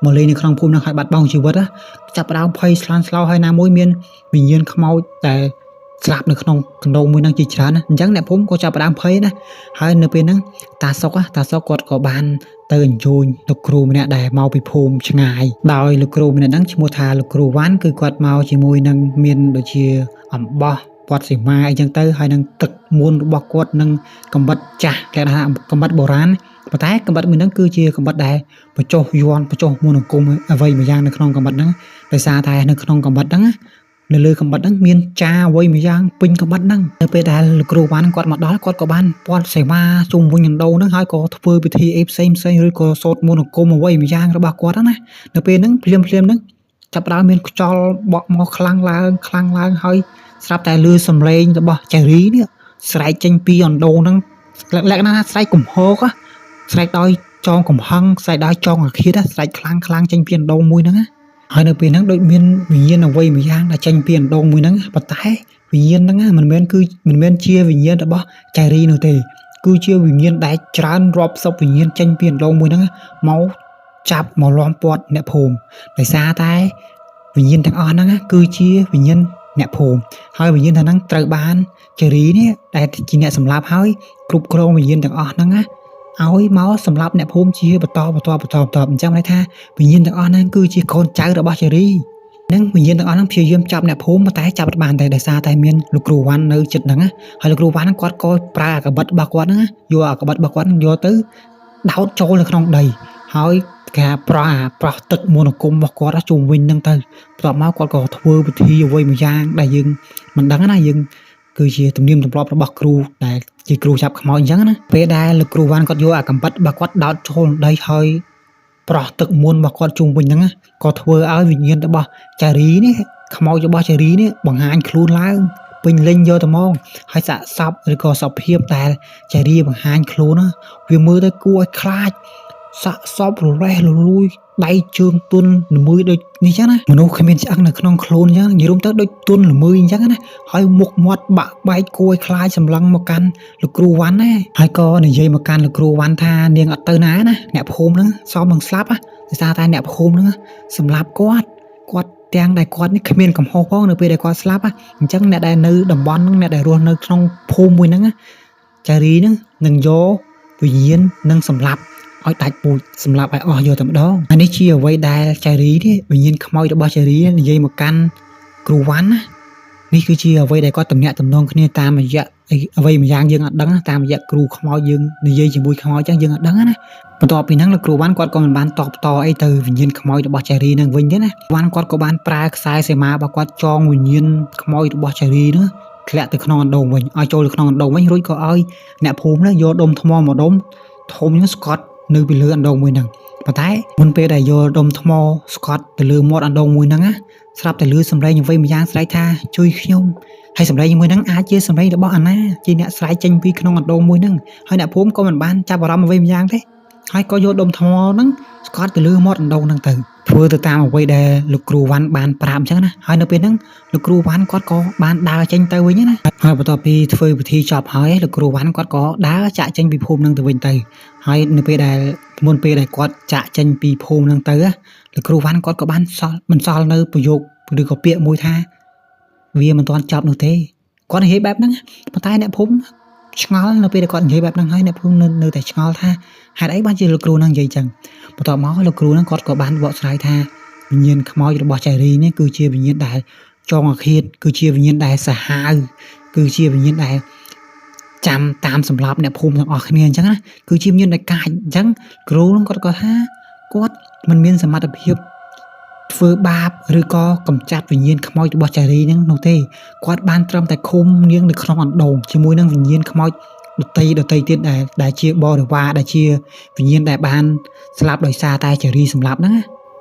[SPEAKER 1] មកលេងនៅក្នុងភូមិហ្នឹងហើយបាត់បង់ជីវិតចាប់ផ្ដើមភ័យស្លន់ស្លោហើយណាមួយមានវិញ្ញាណខ្មោចតែស្លាប់នៅក្នុងកណ្ដូងមួយហ្នឹងជាច្រើនណាអញ្ចឹងអ្នកភូមិក៏ចាប់ផ្ដើមភ័យណាហើយនៅពេលហ្នឹងតាសុកគាត់ក៏បានទៅអញ្ជើញលោកគ្រូម្នាក់ដែលមកពីភូមិឆ្ងាយដោយលោកគ្រូម្នាក់ហ្នឹងឈ្មោះថាលោកគ្រូវ៉ាន់គឺគាត់មកជាមួយនឹងមានដូចជាអំបោះវត្តសីមាអីចឹងទៅហើយនឹងទឹកមួនរបស់គាត់នឹងកំបិតចាស់គេថាកំបិតបុរាណប៉ុន្តែកំបិតមួយហ្នឹងគឺជាកំបិតដែលបញ្ចុះយន់បញ្ចុះមន្តអាគមអ្វីមួយយ៉ាងនៅក្នុងកំបិតហ្នឹងដោយសារតែនៅក្នុងកំបិតហ្នឹងនៅលើកំបិតហ្នឹងមានចាអ្វីមួយយ៉ាងពេញកំបិតហ្នឹងនៅពេលដែលលោកគ្រូវ៉ាន់គាត់មកដល់គាត់ក៏បានពាត់សេវាជុំវិញអណ្ដូងហ្នឹងហើយក៏ធ្វើពិធីអីផ្សេងឬក៏សូត្រមន្តអាគមអ្វីមួយយ៉ាងរបស់គាត់ណានៅពេលហ្នឹងភ្លាមហ្នឹងចាប់ផ្ដើមមានខ្យល់បក់មកខ្លាំងឡើងហើយស្រាប់តែឮសំឡេងរបស់ចៃរីនេះស្រែកចេញពីអណ្ដូងហ្នឹងលក្ខណៈស្រែកកំហកស្រែកដោយចងកំហឹងស្រែកដោយចងអាឃាតស្រែកខ្លាំងចេញពីអណ្ដូងមួយហ្នឹងហើយនៅពេលហ្នឹងដូចមានវិញ្ញាណអ្វីមួយយ៉ាងដែលចេញពីអណ្ដូងមួយហ្នឹងប៉ុន្តែវិញ្ញាណហ្នឹងមិនមែនជាវិញ្ញាណរបស់ចៃរីនោះទេគឺជាវិញ្ញាណដែលច្រើនរាប់សិបវិញ្ញាណចេញពីអណ្ដូងមួយហ្នឹងមកចាប់មកล้อมព័ទ្ធអ្នកភូមិដោយសារតែវិញ្ញាណទាំងអស់ហ្នឹងគឺជាវិញ្ញាណអ្នកភូមិហើយវិញ្ញាណហ្នឹងត្រូវបានចៃរីនេះដែលជាអ្នកសម្លាប់ហើយគ្រប់គ្រងវិញ្ញាណទាំងអស់ហ្នឹងឲ្យមកសម្រាប់អ្នកភូមិជាបន្តអញ្ចឹងន័យថាវិញ្ញាណទាំងអស់ហ្នឹងគឺជាកូនចៅរបស់ចៃរីនឹងវិញ្ញាណទាំងអស់ហ្នឹងព្យាយាមចាប់អ្នកភូមិតែចាប់បានតែដោយសារតែមានលោកគ្រូវ៉ាន់នៅចិត្តហ្នឹងហើយលោកគ្រូវ៉ាន់ហ្នឹងគាត់ក៏ប្រើអាកបិតរបស់គាត់ហ្នឹងយកអាកបិតរបស់គាត់យកទៅដោតចូលនៅក្នុងដីហើយគេប្រោះទឹកមន្តអាគមរបស់គាត់ជុំវិញហ្នឹងទៅបន្ទាប់មកគាត់ក៏ធ្វើពិធីអ្វីមួយយ៉ាងដែលយើងមិនដឹងណាយើងគឺជាទំនៀមទម្លាប់របស់គ្រូដែលជាគ្រូចាប់ខ្មោចអញ្ចឹងណាពេលដែលលោកគ្រូវ៉ាន់គាត់យកអាកំបិតរបស់គាត់ដោតចូលដីហើយប្រោះទឹកមុនរបស់គាត់ជុំវិញហ្នឹងក៏ធ្វើឲ្យវិញ្ញាណរបស់ចារីនេះខ្មោចរបស់ចារីនេះបង្ហាញខ្លួនឡើងពេញលេញយកទៅមកហើយសាកសពឬក៏សភាពដែលចារីបង្ហាញខ្លួនវាមើលទៅគួរឲ្យខ្លាចសាកសពរលេះរលួយដៃជើងទន់ល្មើយដូចនេះចឹងណាមនុស្សគ្មានឆ្អឹងនៅក្នុងខ្លួនចឹងនិយាយរួមទៅដូចទន់ល្មើយអញ្ចឹងណាហើយមុខមាត់បាក់បែកគួរឲ្យខ្លាចសម្លឹងមកកាន់លោកគ្រូវ៉ាន់ណាហើយក៏និយាយមកកាន់លោកគ្រូវ៉ាន់ថានាងអត់ទៅណាណាអ្នកភូមិហ្នឹងសមនឹងស្លាប់ដោយសារតែអ្នកភូមិហ្នឹងសម្លាប់គាត់ទាំងដែលគាត់នេះគ្មានកំហុសផងនៅពេលដែលគាត់ស្លាប់អញ្ចឹងអ្នកដែលនៅតំបន់ហ្នឹងអ្នកដែលរស់នៅក្នុងភូមិមួយហ្នឹងចារីហ្នឹងនឹងយកវិញ្ញាណនឹងសម្លាប់ ឲ្យដាច់ពូជសម្រាប់ឲ្យអស់យកតែម្ដងអានេះជាអ្វីដែលចារីទេវិញ្ញាណខ្មោចរបស់ចារីនិយាយមកកាន់គ្រូវ៉ាន់ណានេះគឺជាអ្វីដែលគាត់តំណាក់តំណងគ្នាតាមរយៈអ្វីមួយយ៉ាងយើងអត់ដឹងតាមរយៈគ្រូខ្មោចយើងនិយាយជាមួយខ្មោចចឹងយើងអត់ដឹងណាបន្ទាប់ពីហ្នឹងលោកគ្រូវ៉ាន់គាត់ក៏មិនបានតបតអីទៅវិញ្ញាណខ្មោចរបស់ចារីនឹងវិញទេណាវ៉ាន់គាត់ក៏បានប្រើខ្សែសីមារបស់គាត់ចងវិញ្ញាណខ្មោចរបស់ចារីនោះធ្លាក់ទៅក្នុងអណ្ដូងវិញឲ្យចូលទៅក្នុងអណ្ដូងវិញរួចក៏ឲ្យអ្នកភូមិនោះយកដុំថ្មមកដុំធំហ្នឹងស្កត់នៅពីលើអណ្ដូងមួយហ្នឹងប៉ុន្តែមុនពេលដែលយកដុំថ្មស្កត់ទៅលើមាត់អណ្ដូងមួយហ្នឹងណាស្រាប់តែលឺសំឡេងអ្វីម្យ៉ាងស្រែកថាជួយខ្ញុំហើយសំឡេងមួយហ្នឹងអាចជាសំឡេងរបស់អាណាជាអ្នកស្រែកចេញពីក្នុងអណ្ដូងមួយហ្នឹងហើយអ្នកភូមិក៏មិនបានចាប់អារម្មណ៍អ្វីម្យ៉ាងទេហើយក៏យកដុំថ្មហ្នឹងស្កត់ទៅលើមាត់អណ្ដូងហ្នឹងទៅធ្វើទៅតាមអ្វីដែលលោកគ្រូវ៉ាន់បានប្រាប់អញ្ចឹងណាហើយនៅពេលហ្នឹងលោកគ្រូវ៉ាន់គាត់ក៏បានដើរចេញទៅវិញណាហើយបន្ទាប់ពីធ្វើពិធីចប់ហើយលោកគ្រូវ៉ាន់គាត់ក៏ដើរចាក់ចេញពីភូមិហ្នឹងទៅវិញទៅហើយនៅពេលដែលមុនពេលដែលគាត់ចាក់ចេញពីភូមិហ្នឹងទៅលោកគ្រូវ៉ាន់គាត់ក៏បានបន្សល់នៅប្រយោគឬក៏ពាក្យមួយថាវាមិនទាន់ចប់នោះទេគាត់និយាយបែបហ្នឹងប៉ុន្តែអ្នកភូមិឆ្ងល់នៅពេលដែលគាត់និយាយបែបហ្នឹងហើយអ្នកភូមិនៅតែឆ្ងល់ថាហេតុអីបានជាលោកគ្រូហ្នឹងនិយាយចឹងបន្ទាប់មកលោកគ្រូហ្នឹងគាត់ក៏បានបកស្រាយថាវិញ្ញាណខ្មោចរបស់ចារីនេះគឺជាវិញ្ញាណដែលចងអាឃាតគឺជាវិញ្ញាណដែលសាហាវគឺជាវិញ្ញាណដែលចាំតាមសម្លាប់អ្នកភូមិទាំងអស់គ្នាអញ្ចឹងណាគឺជាវិញ្ញាណដែលកាចអញ្ចឹងគ្រូហ្នឹងគាត់ក៏ថាគាត់មិនមានសមត្ថភាពធ្វើបាបឬក៏កម្ចាត់វិញ្ញាណខ្មោចរបស់ចារីហ្នឹងនោះទេគាត់បានត្រឹមតែឃុំនាងនៅក្នុងអណ្ដូងជាមួយនឹងវិញ្ញាណខ្មោចដតីទៀតដែលជាបរិវារដែលជាវិញ្ញាណដែលបានស្លាប់ដោយសារតែចារីសម្លាប់ហ្នឹង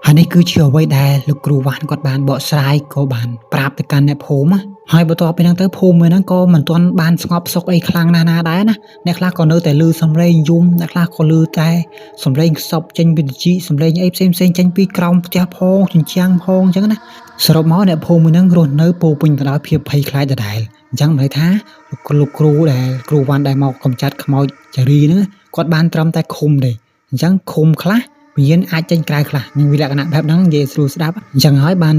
[SPEAKER 1] ហើយនេះគឺជាអ្វីដែលលោកគ្រូវ៉ាន់គាត់បានបកស្រាយក៏បានប្រាប់ទៅកាន់អ្នកភូមិហើយបន្ទាប់ពីហ្នឹងទៅភូមិមួយហ្នឹងក៏មិនទាន់បានស្ងប់សុខអីខ្លាំងណាស់ណាដែរណាអ្នកខ្លះក៏នៅតែឮសំឡេងយំអ្នកខ្លះក៏ឮតែសំឡេងខ្សប់ចេញពីជីសំឡេងអីផ្សេងចេញពីក្រោមផ្ទះផងជញ្ជាំងផងអញ្ចឹងណាសរុបមកអ្នកភូមិមួយហ្នឹងរស់នៅពោពេញទៅដោយភាពភ័យខ្លាចដដែលអញ្ចឹងមិនន័យថាលោកគ្រូដែលគ្រូវ៉ាន់ដែលមកកម្ចាត់ខ្មោចចារីហ្នឹងគាត់បានត្រឹមតែឃុំទេអញ្ចឹងឃុំខ្លះវិញ្ញាណអាចចេញក្រៅខ្លះមានលក្ខណៈបែបហ្នឹងនិយាយស្រួលស្ដាប់អញ្ចឹងហើយបាន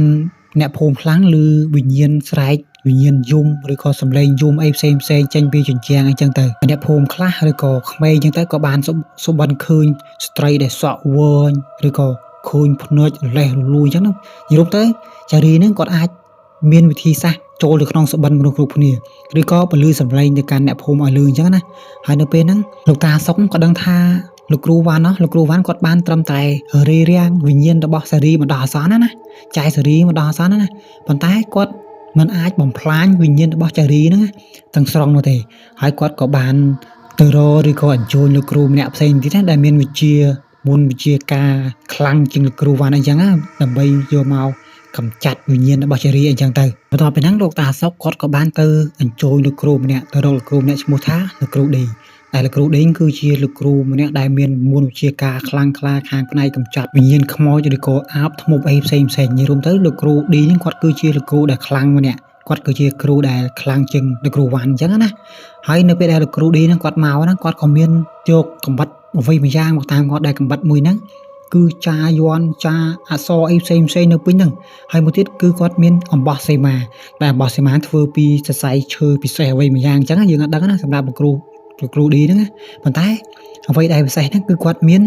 [SPEAKER 1] អ្នកភូមិខ្លាំងឬវិញ្ញាណស្រែកវិញ្ញាណយំឬក៏សំឡេងយំអីផ្សេងចេញពីជញ្ជាំងអីចឹងទៅអ្នកភូមិខ្លះឬក៏ក្មេងចឹងទៅក៏បានសុបិនឃើញស្ត្រីដែលសក់វែងឬក៏ឃើញភ្នែករលេះរលួយចឹងណានិយាយទៅចារីហ្នឹងគាត់អាចមានវិធីសាស្ត្រចូលទៅក្នុងសុបិនមនុស្សគ្រប់គ្នាឬក៏ពលឺសំឡេងទៅកាន់អ្នកភូមិឲ្យលឺអញ្ចឹងណាហើយនៅពេលហ្នឹងលោកតាសុកក៏ដឹងថាលោកគ្រូវ៉ាន់គាត់បានត្រឹមតែរារាំងវិញ្ញាណរបស់សារីមកដល់អាសន្នណាចាយសារីមកដល់អាសន្នណាប៉ុន្តែគាត់មិនអាចបំផ្លាញវិញ្ញាណរបស់ចារីហ្នឹងទាំងស្រុងនោះទេហើយគាត់ក៏បានទៅរកឬក៏អញ្ជើញលោកគ្រូម្នាក់ផ្សេងទៀតណាដែលមានវិជ្ជាមុនវិជ្ជាការខ្លាំងជាងលោកគ្រូវ៉ាន់អីចឹងណាដើម្បីយកមកកម្ចាត់វិញ្ញាណរបស់ចារីអីចឹងទៅបន្ទាប់ពីហ្នឹងលោកតាសុកគាត់ក៏បានទៅអញ្ជើញលោកគ្រូម្នាក់ទៅរកលោកគ្រូម្នាក់ឈ្មោះថាលោកគ្រូឌីដែលលោកគ្រូដេងគឺជាលោកគ្រូម្នាក់ដែលមានមុនវិជ្ជាការខ្លាំងក្លាខាងផ្នែកកម្ចាត់វិញ្ញាណខ្មោចឬក៏អាបធ្មប់អីផ្សេងនិយាយរួមទៅលោកគ្រូឌីហ្នឹងគាត់គឺជាលោកគ្រូដែលខ្លាំងម្នាក់គាត់គឺជាគ្រូដែលខ្លាំងជាងលោកគ្រូវ៉ាន់អញ្ចឹងណាហើយនៅពេលដែលលោកគ្រូឌីហ្នឹងគាត់មកហ្នឹងគាត់ក៏មានយកកំបិតអ្វីមួយយ៉ាងមកតាមគាត់ដែលកំបិតមួយហ្នឹងគឺចាយ័ន្តចាអក្សរអីផ្សេងនៅពេញហ្នឹងហើយមួយទៀតគឺគាត់មានអំបោះសីមាដែលអំបោះសីមាធ្វើពីសរសៃឈើពិសេសអ្វីមួយយ៉ាងអញ្ចឹងយើងអត់ដឹងណាសម្រាប់លោកគ្រូឌីហ្នឹងប៉ុន្តែអ្វីដែលពិសេសហ្នឹងគឺគាត់មាន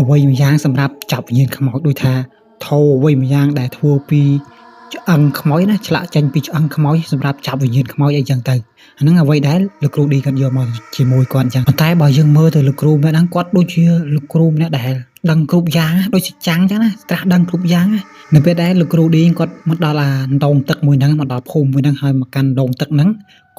[SPEAKER 1] អ្វីមួយយ៉ាងសម្រាប់ចាប់វិញ្ញាណខ្មោចដូចថាថោអ្វីមួយយ៉ាងដែលធ្វើពីឆ្អឹងខ្មោចណាឆ្លាក់ចេញពីឆ្អឹងខ្មោចសម្រាប់ចាប់វិញ្ញាណខ្មោចអីចឹងទៅអាហ្នឹងអ្វីដែលលោកគ្រូឌីគាត់យកមកជាមួយគាត់អញ្ចឹងប៉ុន្តែបើយើងមើលទៅលោកគ្រូម្នាក់ហ្នឹងគាត់ដូចជាលោកគ្រូម្នាក់ដែលដឹងគ្រប់យ៉ាងដូចជាចាំងអញ្ចឹងណាត្រាស់ដឹងគ្រប់យ៉ាងនៅពេលដែលលោកគ្រូឌីគាត់មកដល់អាដងទឹកមួយហ្នឹងមកដល់ភូមិមួយហ្នឹងហើយមកកាន់ដងទឹកហ្នឹង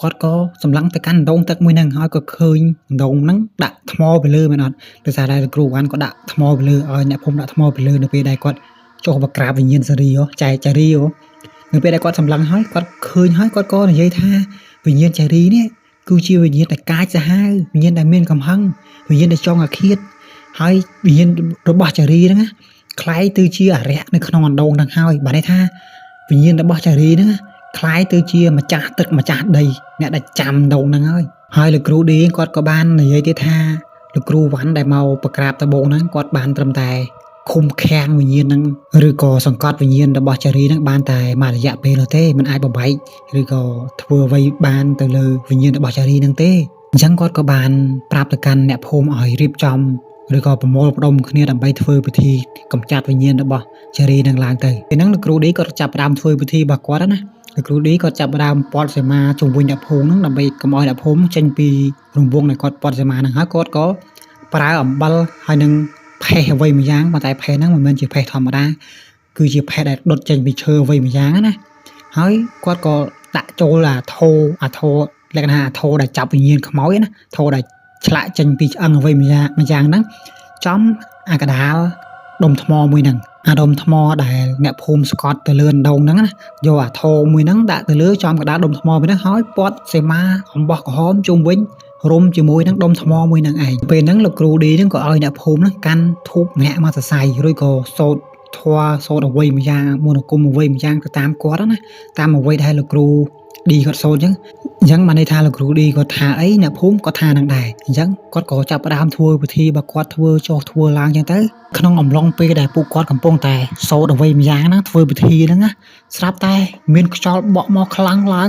[SPEAKER 1] គាត់ក៏សម្លឹងទៅកាន់ដងទឹកមួយហ្នឹងហើយក៏ឃើញដងហ្នឹងដាក់ថ្មទៅលើមែនអត់ដោយសារតែលោកគ្រូវ៉ាន់ក៏ដាក់ថ្មទៅលើឲ្យអ្នកភូមិដាក់ថ្មទៅលើនៅពេលដែលគាត់ចុះមកក្រាបវិញ្ញាណសារីចារីនៅពេលដែលគាត់សម្លឹងហើយគាត់ឃើញហើយគាត់ក៏និយាយថាវិញ្ញាណចារីនេះគឺជាវិញ្ញាណដែលកាចសាហាវវិញ្ញាណដែលមានកំហឹងវិញ្ញាណដែលចង់អាឃាតហើយវិញ្ញាណរបស់ចារីហ្នឹងคล้ายទៅជាអរិយនៅក្នុងអណ្ដូងហ្នឹងហើយបានន័យថាវិញ្ញាណរបស់ចារីហ្នឹងคล้ายទៅជាម្ចាស់ទឹកម្ចាស់ដីអ្នកដែលចាំដងហ្នឹងហើយលោកគ្រូឌីគាត់ក៏បាននិយាយទៀតថាលោកគ្រូវ៉ាន់ដែលមកប្រក្រាបតបងហ្នឹងគាត់បានត្រឹមតែឃុំខាំងវិញ្ញាណហ្នឹងឬក៏សង្កត់វិញ្ញាណរបស់ចារីហ្នឹងបានតែមួយរយៈពេលនោះទេមិនអាចបំបែកឬក៏ធ្វើអ្វីបានទៅលើវិញ្ញាណរបស់ចារីហ្នឹងទេអញ្ចឹងគាត់ក៏បានប្រាប់ទៅកាន់អ្នកភូមិឲ្យរៀបចំ ឬក៏ប្រមូលផ្ដុំគ្នាដើម្បីធ្វើពិធីកម្ចាត់វិញ្ញាណរបស់ចារីនឹងឡើងទៅពេលហ្នឹងលោកគ្រូឌីគាត់ចាប់ផ្ដើមធ្វើពិធីរបស់គាត់ណាលោកគ្រូឌីគាត់ចាប់ផ្ដើមពាត់សីមាជុំវិញអ្នកភូមិហ្នឹងដើម្បីកុំឲ្យអ្នកភូមិចេញពីរង្វង់ដែលគាត់ពាត់សីមាហ្នឹងហើយគាត់ក៏ប្រើអំបិលហើយនឹងផេះអ្វីមួយយ៉ាងប៉ុន្តែផេះហ្នឹងមិនមែនជាផេះធម្មតាគឺជាផេះដែលដុតចេញពីឈើអ្វីមួយយ៉ាងណាហើយគាត់ក៏ដាក់ចូលអាធោលក្ខណៈអាធោដែលចាប់វិញ្ញាណខ្មោចណាធោដែលឆ្លាក់ចេញពីឆ្អឹងអ្វីមួយយ៉ាងហ្នឹងចំអាកដាលដុំថ្មមួយហ្នឹងអាដុំថ្មដែលអ្នកភូមិស្កត់ទៅលើដងហ្នឹងណាយកអាធោមួយហ្នឹងដាក់ទៅលើចំកដាលដុំថ្មមួយហ្នឹងហើយពាត់សីមាអំបោះក្រហមជុំវិញរុំជាមួយនឹងដុំថ្មមួយហ្នឹងឯងពេលហ្នឹងលោកគ្រូឌីហ្នឹងក៏ឲ្យអ្នកភូមិហ្នឹងកាន់ធូបម្នាក់មកសរសៃឬក៏សូត្រធម៌សូត្រអ្វីមួយយ៉ាងមន្តអាគមអ្វីមួយយ៉ាងទៅតាមគាត់ណាតាមអ្វីដែលលោកគ្រូឌីគាត់សូត្រអញ្ចឹងបានន័យថាលោកគ្រូឌីគាត់ថាអីអ្នកភូមិគាត់ថានឹងដែរអញ្ចឹងគាត់ក៏ចាប់ផ្ដើមធ្វើពិធីរបស់គាត់ធ្វើចុះធ្វើឡើងអញ្ចឹងទៅក្នុងអំឡុងពេលដែលពួកគាត់កំពុងតែសូត្រអ្វីមួយយ៉ាងហ្នឹងធ្វើពិធីហ្នឹងណាស្រាប់តែមានខ្យល់បក់មកខ្លាំងឡើង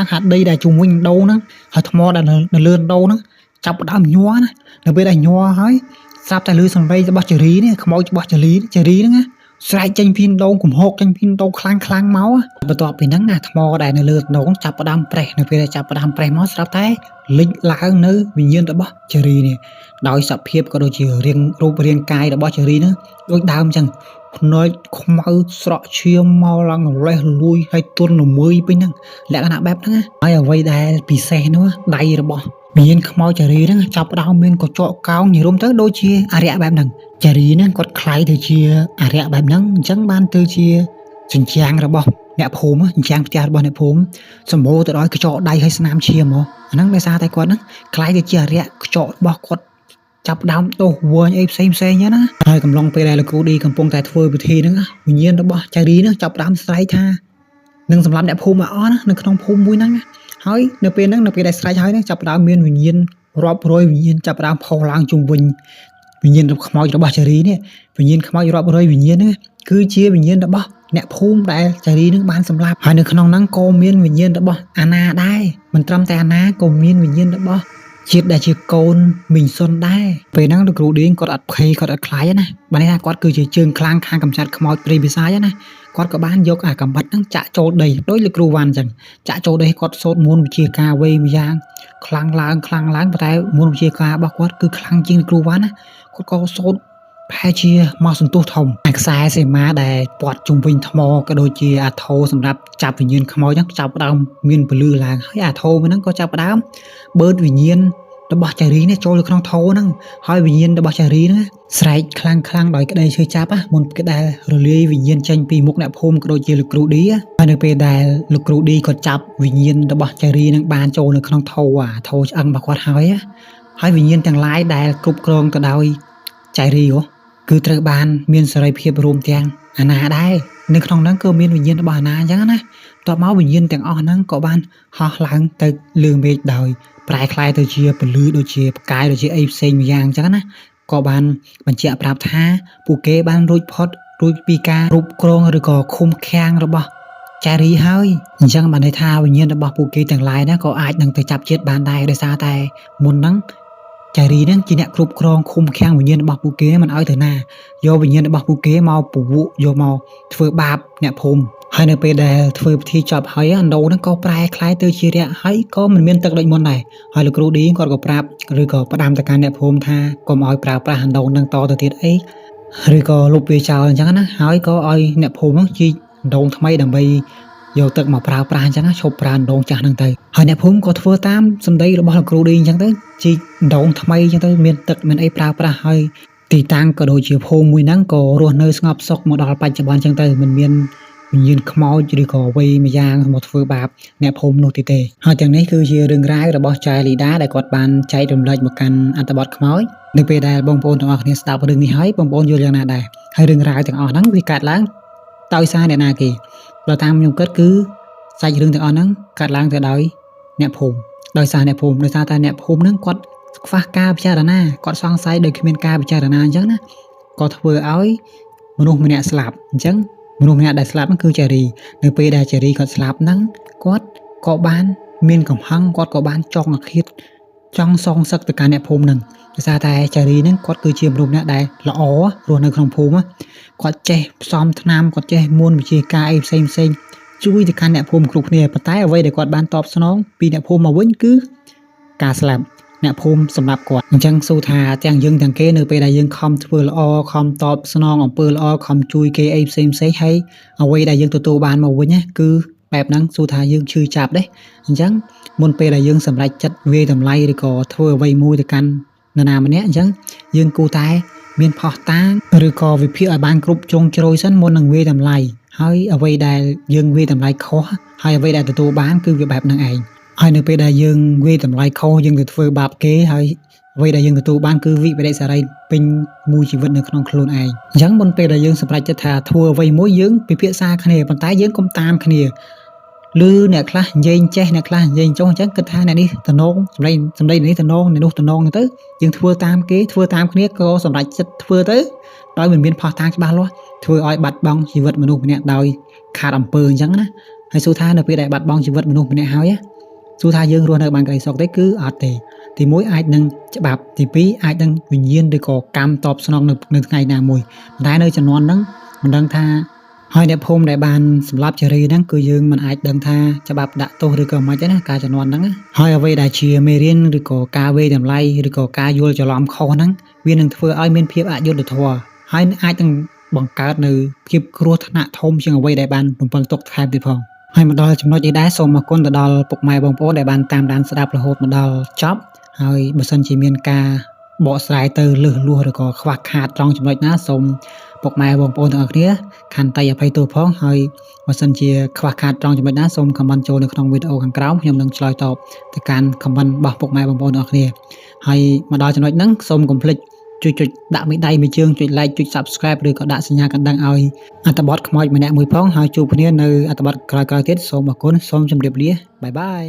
[SPEAKER 1] ហាត់ដីដែលជុំវិញដូងហ្នឹងហើយថ្មដែលនៅលើដូងហ្នឹងចាប់ផ្ដើមញ័រណានៅពេលដែលញ័រហើយស្រាប់តែឮសំឡេងរបស់ចារីនេះខ្មោចរបស់ចារីហ្នឹងណាស្រែកចេញពីដូងកំហុកចេញពីដូងខ្លាំងមកបន្ទាប់ពីហ្នឹងណាថ្មដែលនៅលើដូងចាប់ផ្ដើមប្រេះនៅពេលដែលចាប់ផ្ដើមប្រេះមកស្រាប់តែលេចឡើងនៅវិញ្ញាណរបស់ចារីនេះដោយសភាពក៏ដូចជារូបរាងកាយរបស់ចារីហ្នឹងដូចដើមអញ្ចឹងភ្នែកខ្មៅស្រក់ឈាមមកឡើងលេះលួយហើយទន់ល្មើយពេញហ្នឹងលក្ខណៈបែបហ្នឹងហើយអ្វីដែលពិសេសនោះដៃរបស់វិញ្ញាណខ្មោចចារីហ្នឹងចាប់ផ្ដើមមានកញ្ចក់កោងញរុំទៅដូចជាអរិយបែបហ្នឹងចារីហ្នឹងគាត់คล้ายទៅជាអរិយបែបហ្នឹងអញ្ចឹងបានទៅជាចិញ្ចាំងរបស់អ្នកភូមិចិញ្ចាំងផ្ទះរបស់អ្នកភូមិសម្បូរទៅដោយកញ្ចក់ដៃហើយស្នាមឈាមហ៎អាហ្នឹងដោយសារតែគាត់ហ្នឹងคล้ายទៅជាអរិយកញ្ចក់របស់គាត់ចាប់ដើមដោះវែងអីផ្សេងណាហើយកំឡុងពេលដែលលោកគ្រូឌីកំពុងតែធ្វើពិធីហ្នឹងវិញ្ញាណរបស់ចារីហ្នឹងចាប់ដើមស្រែកថានឹងសម្លាប់អ្នកភូមិឲ្យអស់ណានៅក្នុងភូមិមួយហ្នឹងហើយនៅពេលហ្នឹងនៅពេលដែលស្រែកហើយហ្នឹងចាប់ដើមមានវិញ្ញាណរាប់រយវិញ្ញាណចាប់ដើមផុសឡើងជុំវិញវិញ្ញាណខ្មោចរបស់ចារីនេះវិញ្ញាណខ្មោចរាប់រយវិញ្ញាណហ្នឹងគឺជាវិញ្ញាណរបស់អ្នកភូមិដែលចារីនឹងបានសម្លាប់ហើយនៅក្នុងហ្នឹងក៏មានវិញ្ញាណរបស់អាណាដែរមិនត្រឹមតែអាណាក៏មានវិញ្ញាណរបស់ជាតិដែលជាកូនមីងសុនដែរពេលហ្នឹងលោកគ្រូឌីងគាត់អត់ភ័យគាត់អត់ខ្លាចណាបានន័យថាគាត់គឺជាជើងខ្លាំងខាងកម្ចាត់ខ្មោចព្រៃពិសាចណាគាត់ក៏បានយកអាកំបិតហ្នឹងចាក់ចូលដីដោយលោកគ្រូវ៉ាន់អញ្ចឹងចាក់ចូលដីគាត់សូត្រមន្តវិជាការវេម្យ៉ាងខ្លាំងឡើងប៉ុន្តែមន្តវិជាការរបស់គាត់គឺខ្លាំងជាងលោកគ្រូវ៉ាន់ណាគាត់ក៏សូត្រប្រហែលជាមកសន្ទុះធំអាខ្សែសីមាដែលពាត់ជុំវិញថ្មក៏ដូចជាអាធោសម្រាប់ចាប់វិញ្ញាណខ្មោចហ្នឹងចាប់ផ្ដើមមានពលឺឡើងហើយអាធោហ្នឹងក៏ចាប់ផ្ដើមបឺតវិញ្ញាណរបស់ចារីនេះចូលទៅក្នុងធោហ្នឹងហើយវិញ្ញាណរបស់ចារីហ្នឹងស្រែកខ្លាំងដោយក្តីឈឺចាប់មុនពេលដែលរលាយវិញ្ញាណចេញពីមុខអ្នកភូមិក៏ដូចជាលោកគ្រូឌីហើយនៅពេលដែលលោកគ្រូឌីគាត់ចាប់វិញ្ញាណរបស់ចារីហ្នឹងបានចូលនៅក្នុងធោអាធោឆ្អឹងរបស់គាត់ហើយវិញ្ញាណទាំងឡាយដែលគ្រប់គ្រងទៅដោយចារីគឺត្រូវបានមានសេរីភាពរួមទាំងអាណាដែរនៅក្នុងហ្នឹងក៏មានវិញ្ញាណរបស់អាណាអញ្ចឹងណាតបមកវិញ្ញាណទាំងអស់ហ្នឹងក៏បានហោះឡើងទៅលើមេឃដោយប្រែคล้ายទៅជាពលឺដូចជាផ្កាយដូចជាអីផ្សេងមួយយ៉ាងអញ្ចឹងណាក៏បានបញ្ជាក់ប្រាប់ថាពួកគេបានរួចពីការគ្រប់គ្រងឬក៏ឃុំឃាំងរបស់ចារីហើយអញ្ចឹងបានន័យថាវិញ្ញាណរបស់ពួកគេទាំងឡាយណាក៏អាចនឹងទៅចាប់ជាតិបានដែរដោយសារតែមុនហ្នឹងចារីហ្នឹងជាអ្នកគ្រប់គ្រងឃុំឃាំងវិញ្ញាណរបស់ពួកគេមិនឲ្យទៅណាយកវិញ្ញាណរបស់ពួកគេមកពវក់យកមកធ្វើបាបអ្នកភូមិហើយនៅពេលដែលធ្វើពិធីចប់ហើយអណ្ដូងហ្នឹងក៏ប្រែคล้ายទៅជារយៈហើយក៏មិនមានទឹកដូចមុនដែរហើយលោកគ្រូឌីគាត់ក៏ប្រាប់ឬក៏ផ្ដាំទៅកាន់អ្នកភូមិថាកុំឲ្យប្រើប្រាស់អណ្ដូងហ្នឹងតទៅទៀតអីឬក៏លុបវាចោលអញ្ចឹងណាហើយក៏ឲ្យអ្នកភូមិហ្នឹងជីកអណ្ដូងថ្មីដើម្បីយកទឹកមកប្រើប្រាស់អញ្ចឹងឈប់ប្រើអណ្ដូងចាស់ហ្នឹងទៅហើយអ្នកភូមិក៏ធ្វើតាមសម្ដីរបស់លោកគ្រូឌីអញ្ចឹងទៅជីកអណ្ដូងថ្មីអញ្ចឹងទៅមានទឹកមានអីប្រើប្រាស់ហើយទីតាំងក៏ដូចជាភូមិមួយហ្នឹងក៏រស់នៅស្ងប់សុខមកដល់បច្ចុប្បន្នអញ្ចឹងទៅមិនមានវិញ្ញាណខ្មោចឬក៏អ្វីមួយយ៉ាងមកធ្វើបាបអ្នកភូមិនោះទេហើយទាំងនេះគឺជារឿងរ៉ាវរបស់ចៅលីដាដែលគាត់បានចែករំលែកមកកាន់អត្ថបទខ្មោចនៅពេលដែលបងប្អូនទាំងអស់គ្នាស្ដាប់រឿងនេះហើយបងប្អូនយល់យ៉ាងណាដែរហើយរឿងរ៉ាវទាំងអស់ហ្នឹងវាកើតឡើងដោយសារអ្នកណាគេបើតាមខ្ញុំគិតគឺសាច់រឿងទាំងអស់ហ្នឹងកើតឡើងទៅដោយអ្នកភូមិដោយសារតែអ្នកភូមិហ្នឹងគាត់ខ្វះការពិចារណាគាត់សង្ស័យដោយគ្មានការពិចារណាអញ្ចឹងណាក៏ធ្វើឲ្យមនុស្សម្នាក់ស្លាប់អញ្ចឹងមនុស្សម្នាក់ដែលស្លាប់ហ្នឹងគឺចារីនៅពេលដែលចារីគាត់ស្លាប់ហ្នឹងគាត់ក៏បានមានកំហឹងគាត់ក៏បានចង់អាឃាតចង់សងសឹកទៅកាន់អ្នកភូមិហ្នឹង ដោយសារតែចារីហ្នឹងគាត់គឺជាមនុស្សម្នាក់ដែលល្អរស់នៅក្នុងភូមិគាត់ចេះផ្សំថ្នាំគាត់ចេះមុនវិជាការអីផ្សេងជួយទៅកាន់អ្នកភូមិគ្រប់គ្នាប៉ុន្តែអ្វីដែលគាត់បានតបស្នងពីអ្នកភូមិមកវិញគឺការស្លាប់អ្នកភូមិសម្រាប់គាត់អញ្ចឹងសួរថាទាំងយើងទាំងគេនៅពេលដែលយើងខំធ្វើល្អខំតបស្នងអំពើល្អខំជួយគេអីផ្សេងហើយអ្វីដែលយើងទទួលបានមកវិញគឺបែបហ្នឹងសួរថាយើងឈឺចាប់ទេអញ្ចឹងមុនពេលដែលយើងសម្រេចចិត្តវាយតម្លៃឬក៏ធ្វើអ្វីមួយទៅកាន់នរណាម្នាក់អញ្ចឹងយើងគួរតែមានផុសតាងឬក៏វិភាគឲ្យបានគ្រប់ជ្រុងជ្រោយសិនមុននឹងវាយតម្លៃហើយអ្វីដែលយើងវាយតម្លៃខុសហើយអ្វីដែលទទួលបានគឺវាបែបហ្នឹងឯងហើយនៅពេលដែលយើងវាយតម្លៃខុសយើងទៅធ្វើបាបគេហើយអ្វីដែលយើងទទួលបានគឺវិបដិសារីពេញមួយជីវិតនៅក្នុងខ្លួនឯងអញ្ចឹងមុនពេលដែលយើងសម្រេចចិត្តថាធ្វើអ្វីមួយយើងពិភាក្សាគ្នាប៉ុន្តែយើងកុំតាមគ្នាឬអ្នកខ្លះនិយាយចេះអ្នកខ្លះនិយាយចុះអញ្ចឹងគិតថាអ្នកនេះតំណងសម្ដីនេះតំណងអ្នកនោះតំណងទៅយើងធ្វើតាមគេធ្វើតាមគ្នាក៏សម្រេចចិត្តធ្វើទៅដោយមិនមានផុសតាងច្បាស់លាស់ធ្វើឲ្យបាត់បង់ជីវិតមនុស្សម្នាក់ដោយខាតអំពើអញ្ចឹងណាហើយសួរថានៅពេលដែលបាត់បង់ជីវិតមនុស្សម្នាក់ហើយសួរថាយើងរស់នៅបានក្តីសុខទេគឺអត់ទេទី1អាចនឹងច្បាប់ទី2អាចនឹងវិញ្ញាណឬក៏កម្មតបស្នងនៅថ្ងៃណាមួយតែនៅចំនួនហ្នឹងមិនដឹងថាហើយអ្នកភូមិដែលបានសម្លាប់ចារីហ្នឹងគឺយើងមិនអាចដឹងថាច្បាប់ដាក់ទោសឬក៏មិនទេណាការចំនួនហ្នឹងហើយអ្វីដែលជាមេរៀនឬក៏ការវេតម្លៃឬក៏ការយល់ច្រឡំខុសហ្នឹងវានឹងធ្វើឲ្យមានភាពអយុត្តិធម៌ហើយអាចនឹងបង្កើតនៅភាពគ្រោះថ្នាក់ធំជាងអ្វីដែលបានរំពឹងទុកថែមទៀតផងហើយមកដល់ចំណុចនេះដែរសូមអរគុណទៅដល់ពុកម៉ែបងប្អូនដែលបានតាមដានស្ដាប់រហូតមកដល់ចប់ហើយបើសិនជាមានការបកស្រាយទៅលឺលួសឬក៏ខ្វះខាតត្រង់ចំណុចណាសូមពុកម៉ែបងប្អូនទាំងអស់គ្នាខន្តីអភ័យទោសផងហើយបើសិនជាខ្វះខាតត្រង់ចំណុចណាសូមខមមិនចូលនៅក្នុងវីដេអូខាងក្រោមខ្ញុំនឹងឆ្លើយតបទៅកាន់ខមមិនរបស់ពុកម៉ែបងប្អូនទាំងអស់គ្នាហើយមកដល់ចំណុចហ្នឹងសូមកុំភ្លេចជួយដាក់មេដៃមួយជើងចុច like ចុច subscribe ឬក៏ដាក់សញ្ញាកណ្ដឹងឲ្យអត្ថបទខ្មោចម្នាក់មួយផងហើយជួបគ្នានៅអត្ថបទក្រោយៗទៀតសូមអរគុណសូមជម្រាបលាបាយបាយ